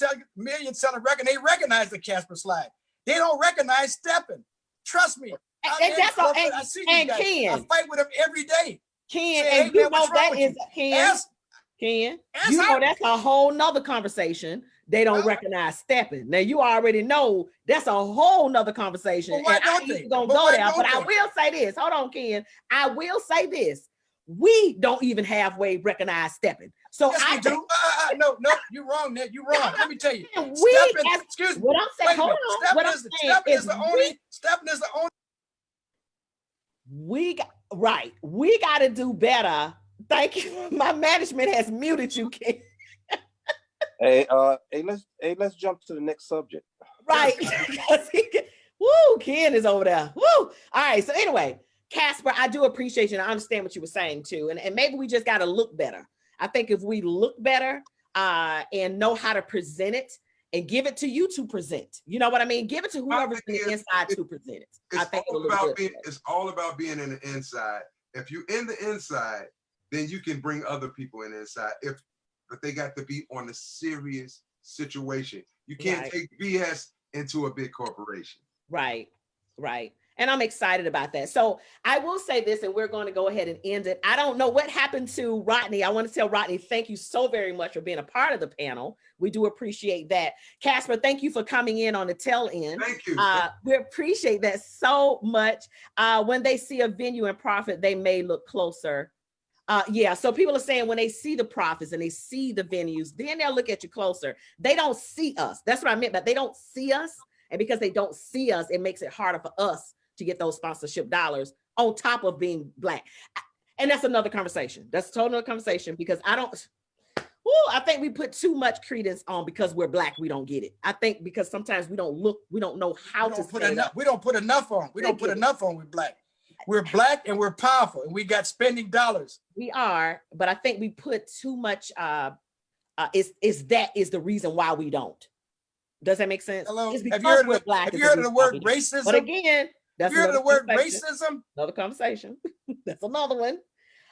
seller record. They recognize the Casper slide. They don't recognize stepping. Trust me. And that's all. I And, see these and guys. I Ken, fight with them every day. Ken, Say, hey, and you man, know what's wrong that with is you? Ken. Ask You know her. that's a whole nother conversation. They don't Well- recognize stepping. Now you already know that's a whole nother conversation. Well, why and I don't ain't they? gonna But go why there, don't but I they? will say this. Hold on, Ken. I will say this. We don't even halfway recognize stepping. So Yes, I we do. No, you're wrong, Ned. You're wrong. Let me tell you. think we Stepping, as- excuse me. what I'm saying, Wait a hold minute. on. What I'm saying Stepping is is the only. Stepping is the only. we got to do better. Thank you. My management has muted you, Ken. Hey, let's jump to the next subject. Right. Woo, Ken is over there. Woo. All right. So anyway, Casper, I do appreciate you and I understand what you were saying too. And maybe we just got to look better. I think if we look better and know how to present it and give it to you to present. You know what I mean? Give it to whoever's in the inside to present it. I think it'll look good. It's all about being in the inside. If you're in the inside, then you can bring other people in the inside. But they got to be on a serious situation. You can't take BS into a big corporation. Right. And I'm excited about that. So I will say this, and we're going to go ahead and end it. I don't know what happened to Rodney. I want to tell Rodney, thank you so very much for being a part of the panel. We do appreciate that. Casper, thank you for coming in on the tail end. Thank you. We appreciate that so much. When they see a venue and profit, they may look closer. Yeah, so people are saying when they see the profits and they see the venues, then they'll look at you closer. They don't see us. That's what I meant, but they don't see us. And because they don't see us, it makes it harder for us to get those sponsorship dollars on top of being Black. And that's another conversation. That's a total conversation because I think we put too much credence on because we're Black, we don't get it. I think because sometimes we don't know how to put enough. We don't put enough on. We don't put enough on with Black. We're Black and we're powerful and we got spending dollars. We are, but I think we put too much, that is the reason why we don't. Does that make sense? Hello? It's Have because you we're Black. have you heard of the word racism? But again, that's have you heard of the word conversation. racism? Another conversation. That's another one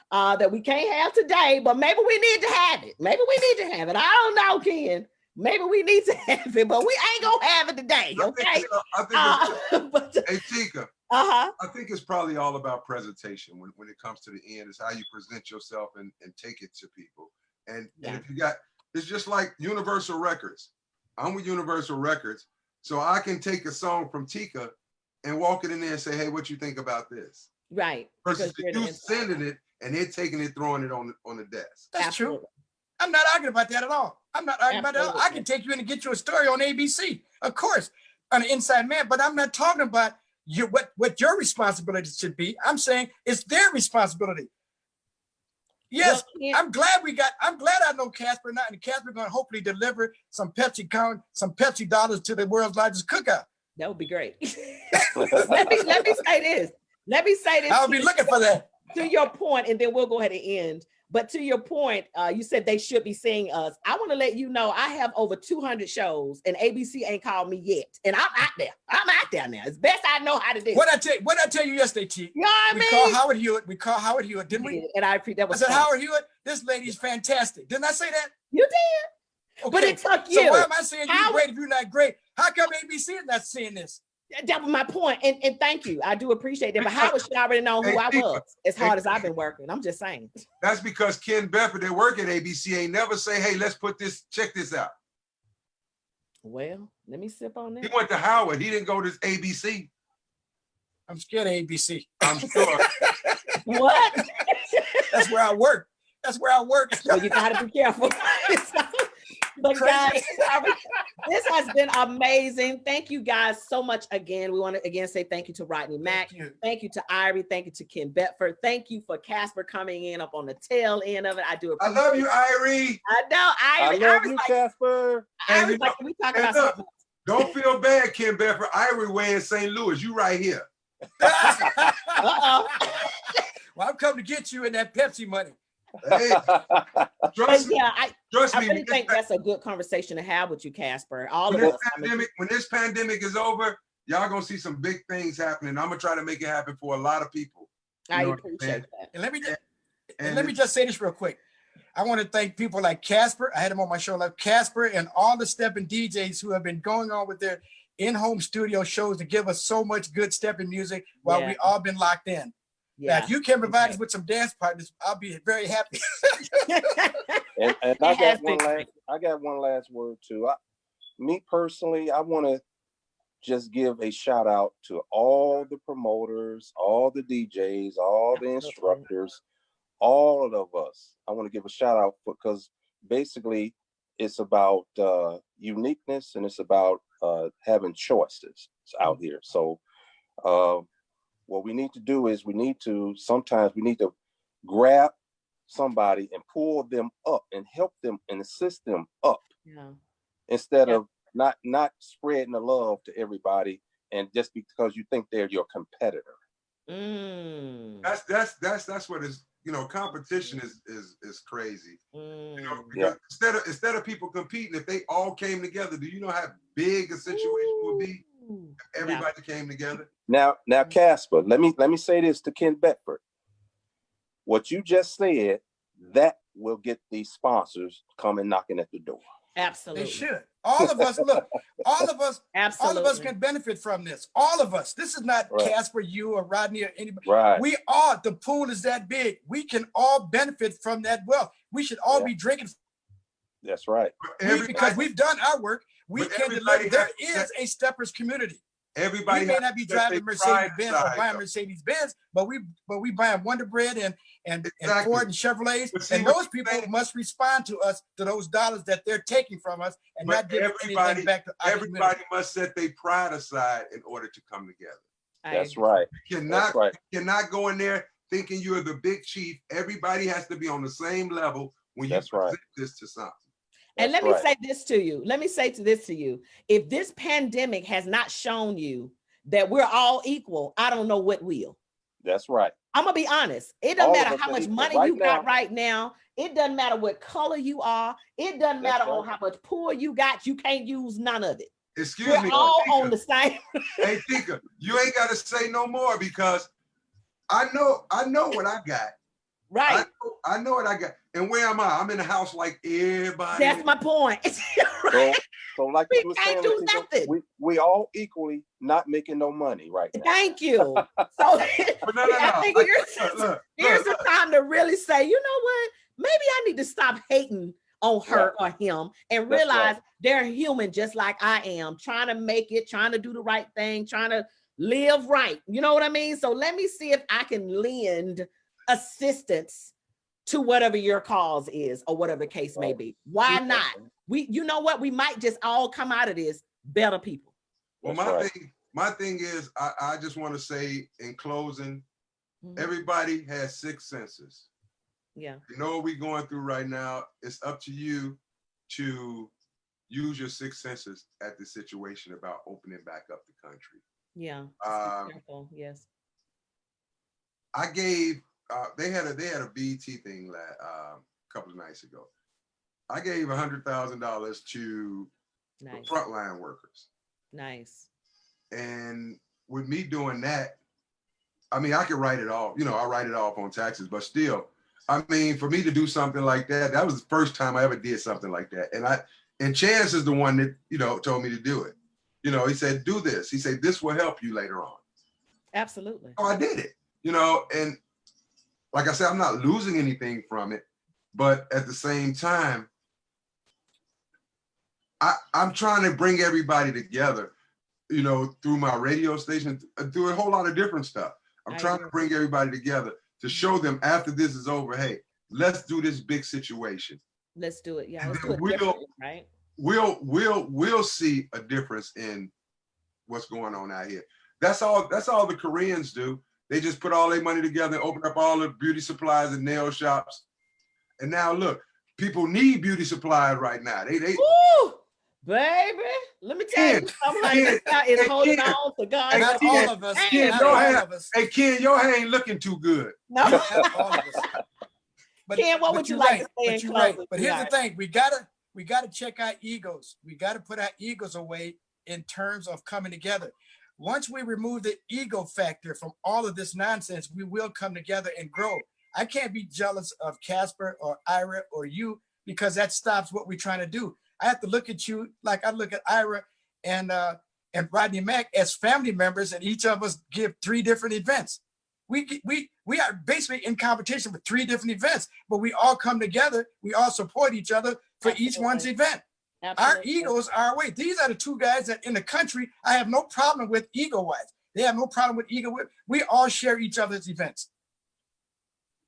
that we can't have today, but maybe we need to have it. Maybe we need to have it. I don't know, Ken. Maybe we need to have it, but we ain't gonna have it today, okay? Hey, Tika. Uh-huh. I think it's probably all about presentation when it comes to the end. It's how you present yourself and take it to people. And if you got, it's just like Universal Records. I'm with Universal Records, so I can take a song from Tika and walk it in there and say, hey, what you think about this? Right. Versus you sending it and they're taking it, throwing it on the desk. That's Absolutely. true. I'm not arguing about that at all. I'm not arguing about that at all. I can take you in and get you a story on ABC, of course, on the Inside Man, but I'm not talking about what your responsibility should be. I'm saying it's their responsibility. Yes, well, I'm glad I know Casper now, and Casper going to hopefully deliver some Pepsi dollars to the world's largest cookout. That would be great. let me say this. I'll be looking for that. To your point, and then we'll go ahead and end. But to your point, you said they should be seeing us. I want to let you know I have over 200 shows, and ABC ain't called me yet. And I'm out there. I'm out there now. It's best I know how to do. What I tell you yesterday, T? You know what I mean? We called Howard Hewitt, didn't we? And I said, fun. Howard Hewitt, this lady's fantastic. Didn't I say that? You did. Okay. But it took you. So why am I saying you're great if you're not great? How come ABC is not seeing this? That was my point. And thank you. I do appreciate that. But Howard should already know who I was as hard as I've been working. I'm just saying. That's because Ken Bedford, they work at ABC, ain't never say, hey, let's check this out. Well, let me sip on that. He went to Howard. He didn't go to ABC. I'm scared of ABC. I'm sure. What? That's where I work. So you gotta be careful. But guys, this has been amazing. Thank you guys so much again. We want to again say thank you to Rodney Mack. Thank you to Irie. Thank you to Ken Bedford. Thank you for Casper coming in up on the tail end of it. I do appreciate I love you, Irie. I know, Irie. I love you, Casper. Irie, like, we talk about something. Don't feel bad, Ken Bedford. Irie way in St. Louis. You right here. Uh-oh. Well, I'm coming to get you in that Pepsi money. Hey, trust me. Yeah, Trust I me. really think that's a good conversation to have with you, Casper. When this pandemic is over, y'all gonna see some big things happening. I'm gonna try to make it happen for a lot of people. I appreciate that. And let me just say this real quick. I want to thank people like Casper. I had him on my show, like Casper, and all the stepping DJs who have been going on with their in-home studio shows to give us so much good stepping music while we all been locked in. Yeah. Now, if you can provide us with some dance partners, I'll be very happy. and I got one last word too. Me personally, I want to just give a shout out to all the promoters, all the DJs, all the instructors, all of us. I want to give a shout out because basically it's about uniqueness and it's about having choices out here. So what we need to do is sometimes we need to grab somebody and pull them up and help them and assist them up instead of not spreading the love to everybody and just because you think they're your competitor. That's what competition is crazy. Mm. Because instead of people competing, if they all came together, do you know how big a situation would be Ooh. if everybody came together? Now, Casper, let me say this to Ken Bedford. What you just said, that will get these sponsors coming knocking at the door. Absolutely. They should. All of us, look, all of us Absolutely. can benefit from this. All of us. This is not Right. Casper, you or Rodney or anybody. Right. We all, the pool is that big. We can all benefit from that wealth. We should all be drinking That's right. because we've done our work. We but can everybody deliver. There has- is a steppers community. Everybody We may has not be to set driving their Mercedes pride Benz or aside, buying though. Mercedes Benz, but we buying Wonder Bread and Exactly. Ford and Chevrolets. But see, And what those you're people saying- must respond to us to those dollars that they're taking from us and But not giving anything back to our community. Everybody must set their pride aside in order to come together. That's right. You That's right. cannot go in there thinking you're the big chief. Everybody has to be on the same level when you That's right. present this to something. And That's let me right. say this to you. Let me say this to you. If this pandemic has not shown you that we're all equal, I don't know what will. That's right. I'm gonna be honest. It doesn't All of matter us how are much equal money right you got now. right now. It doesn't matter what color you are. It doesn't That's matter on right. how much poor you got. You can't use none of it. Excuse We're me. all Tika. on the same. Hey, Tika, you ain't got to say no more because I know what I got. Right. I know what I got. And where am I? I'm in the house like everybody. That's my point. Right. So like We you were can't saying, do Latika, nothing. we all equally not making no money right now. Thank you. So But no. I think Look, here's the time to really say, you know what? Maybe I need to stop hating on her or him and That's realize right. they're human just like I am, trying to make it, trying to do the right thing, trying to live right. You know what I mean? So let me see if I can lend assistance to whatever your cause is or whatever the case may be. Why not? You know what? We might just all come out of this better people. Well, That's my thing is, I just want to say in closing, Mhm. everybody has six senses. Yeah. You know what we're going through right now. It's up to you to use your six senses at the situation about opening back up the country. Yeah. Just be careful. Yes. I gave they had a BET thing a couple of nights ago. I gave $100,000 to Nice. the frontline workers, Nice. and with me doing that, I mean I could write it off. You know, I write it off on taxes, but still, I mean, for me to do something like that, that was the first time I ever did something like that. And Chance is the one that told me to do it. He said, do this. He said, this will help you later on. Absolutely. So I did it, and like I said, I'm not losing anything from it, but at the same time, I'm trying to bring everybody together, through my radio station, through a whole lot of different stuff. I'm trying to bring everybody together to show them after this is over, hey, let's do this big situation. Let's do it. Yeah. And Let's then do it differently, right? We'll see a difference in what's going on out here. That's all the Koreans do. They just put all their money together and open up all the beauty supplies and nail shops. And now look, people need beauty supplies right now. They Woo, baby, let me tell you, somebody is holding Ken, on to God. Hey, Not Ken, all of us. Ken, Not your all hair- of us. Hey Ken, your hair ain't looking too good. No. Not all of us. But, Ken, what but would you you're like right. to say in But you're right. closing? But here's Yeah. the thing: we gotta check our egos. We gotta put our egos away in terms of coming together. Once we remove the ego factor from all of this nonsense, we will come together and grow. I can't be jealous of Casper or Ira or you because that stops what we're trying to do. I have to look at you like I look at Ira and Rodney Mack as family members, and each of us give 3 different events. We are basically in competition with 3 different events, but we all come together. We all support each other for each one's Absolutely. event. Our Absolutely. egos are away. These are the 2 guys that in the country I have no problem with ego-wise. They have no problem with ego. We all share each other's events.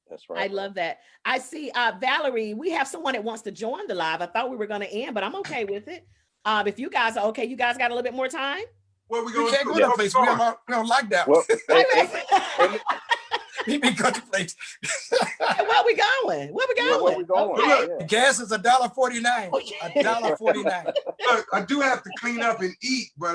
That's right. I love that. I see Valerie, we have someone that wants to join the live. I thought we were going to end, but I'm okay with it. If you guys are okay, you guys got a little bit more time? What we We gonna can't do? go to the place. We're on lockdown. Well, We can go to the place. Where we going? Where we going? where we going? Okay. Yeah. Gas is $1.49. $1.49. Look, I do have to clean up and eat, but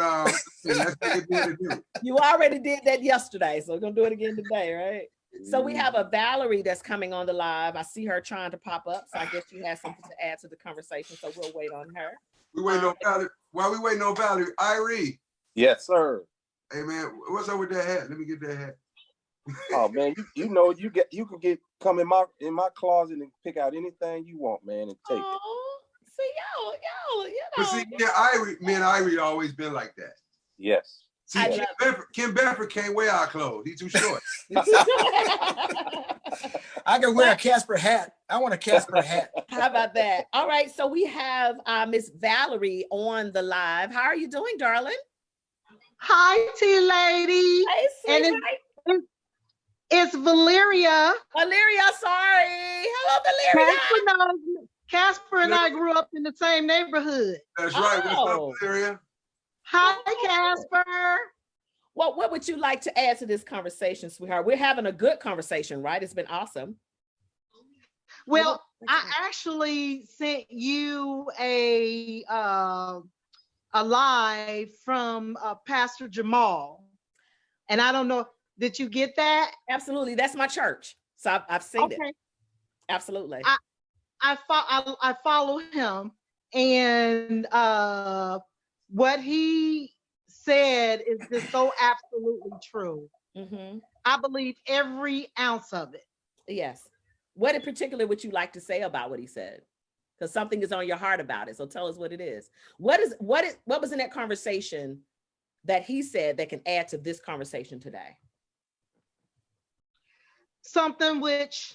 that's what it do. You already did that yesterday, so we're gonna do it again today, right? So we have a Valerie that's coming on the live. I see her trying to pop up. So I guess she has something to add to the conversation. So we'll wait on her. We waiting on Valerie. While we waiting on Valerie, Irie. Yes, sir. Hey man, what's up with that hat? Let me get that hat. Oh man, you can come in my closet and pick out anything you want, man, and take it. Oh, see y'all, you know. But see, yeah, me and Irie always been like that. Yes. See, Ken Bedford can't wear our clothes. He's too short. I can wear a Casper hat. I want a Casper hat. How about that? All right, so we have Miss Valerie on the live. How are you doing, darling? Hi, T lady. Hey, and it's Valeria. Valeria, sorry. Hello, Valeria. Casper and I grew up in the same neighborhood. That's right. What's up, Valeria? Hi, Casper. Well, what would you like to add to this conversation, sweetheart? We're having a good conversation, right? It's been awesome. Well, I actually sent you a live from Pastor Jamal, and I don't know, did you get that? Absolutely, that's my church, so I've seen it. Absolutely. I follow him, and what he said is just so absolutely true. Mm-hmm. I believe every ounce of it. Yes. What in particular would you like to say about what he said? Because something is on your heart about it. So tell us what it is. What was in that conversation that he said that can add to this conversation today? Something which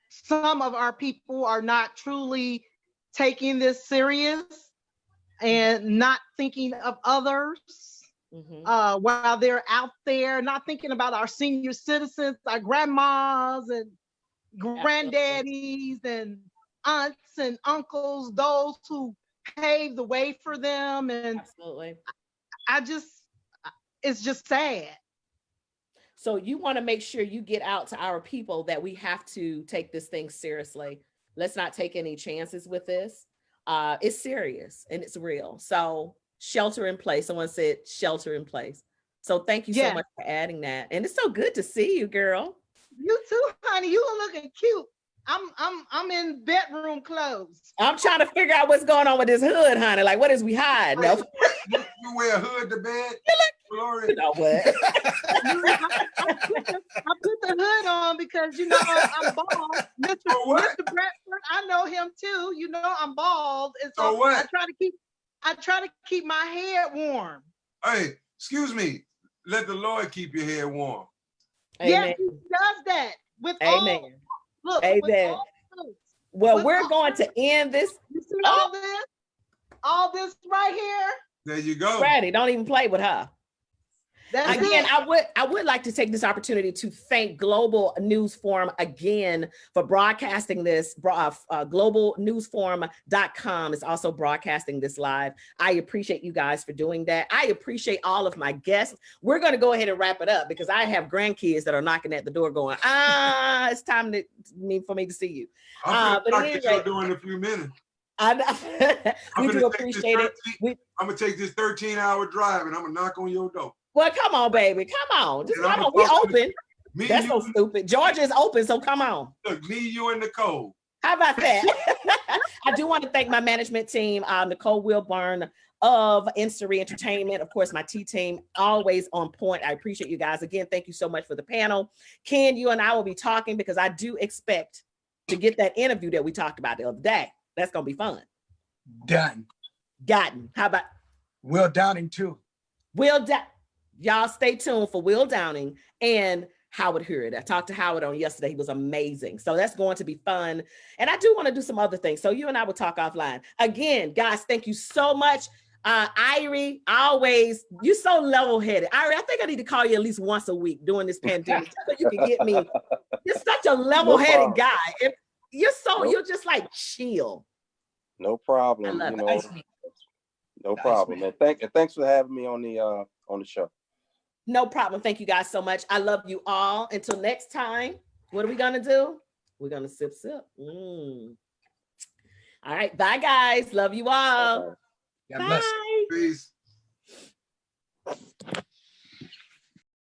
some of our people are not truly taking this serious and not thinking of others. Mm-hmm. While they're out there, not thinking about our senior citizens, our grandmas and granddaddies and aunts and uncles, those who paved the way for them. And absolutely, it's just sad. So you want to make sure you get out to our people that we have to take this thing seriously. Let's not take any chances with this. It's serious and it's real. So shelter in place. Someone said shelter in place. So thank you so much for adding that. And it's so good to see you, girl. You too, honey. You are looking cute. I'm in bedroom clothes. I'm trying to figure out what's going on with this hood, honey. Like, what is we hiding? No. You wear a hood to bed? Gloria. You know what? I put the hood on because I'm bald. Mr. Bradford, I know him too. I'm bald, and so what? I try to keep my hair warm. Hey, excuse me. Let the Lord keep your hair warm. Yes, he does that with Amen. Look, amen. Well, we're going to end this. You see all this right here. There you go. Brady, don't even play with her. That's again, I would like to take this opportunity to thank Global News Forum again for broadcasting this. Globalnewsforum.com is also broadcasting this live. I appreciate you guys for doing that. I appreciate all of my guests. We're going to go ahead and wrap it up because I have grandkids that are knocking at the door going, it's time for me to see you. But anyway, you'll do in a few minutes. We do appreciate it. I'm going to take this 13-hour drive and I'm going to knock on your door. Well, come on, baby. Come on. Just come on. We open. That's so stupid. Georgia is open, so come on. Look, me, you, and Nicole. How about that? I do want to thank my management team, Nicole Wilburn of Insta Entertainment. Of course, my T-team, always on point. I appreciate you guys. Again, thank you so much for the panel. Ken, you and I will be talking because I do expect to get that interview that we talked about the other day. That's going to be fun. Done. Gotten. How about Will Downing too? Y'all stay tuned for Will Downing and Howard Hurd. I talked to Howard on yesterday. He was amazing. So that's going to be fun. And I do want to do some other things. So you and I will talk offline. Again, guys, thank you so much. Irie, always, you're so level-headed. Irie, I think I need to call you at least once a week during this pandemic so you can get me. You're such a level-headed guy. You're just like chill. No problem. No problem. And thanks for having me on the show. No problem. Thank you guys so much. I love you all. Until next time, what are we going to do? We're going to sip. All right. Bye, guys. Love you all. Bye. Bye. Peace.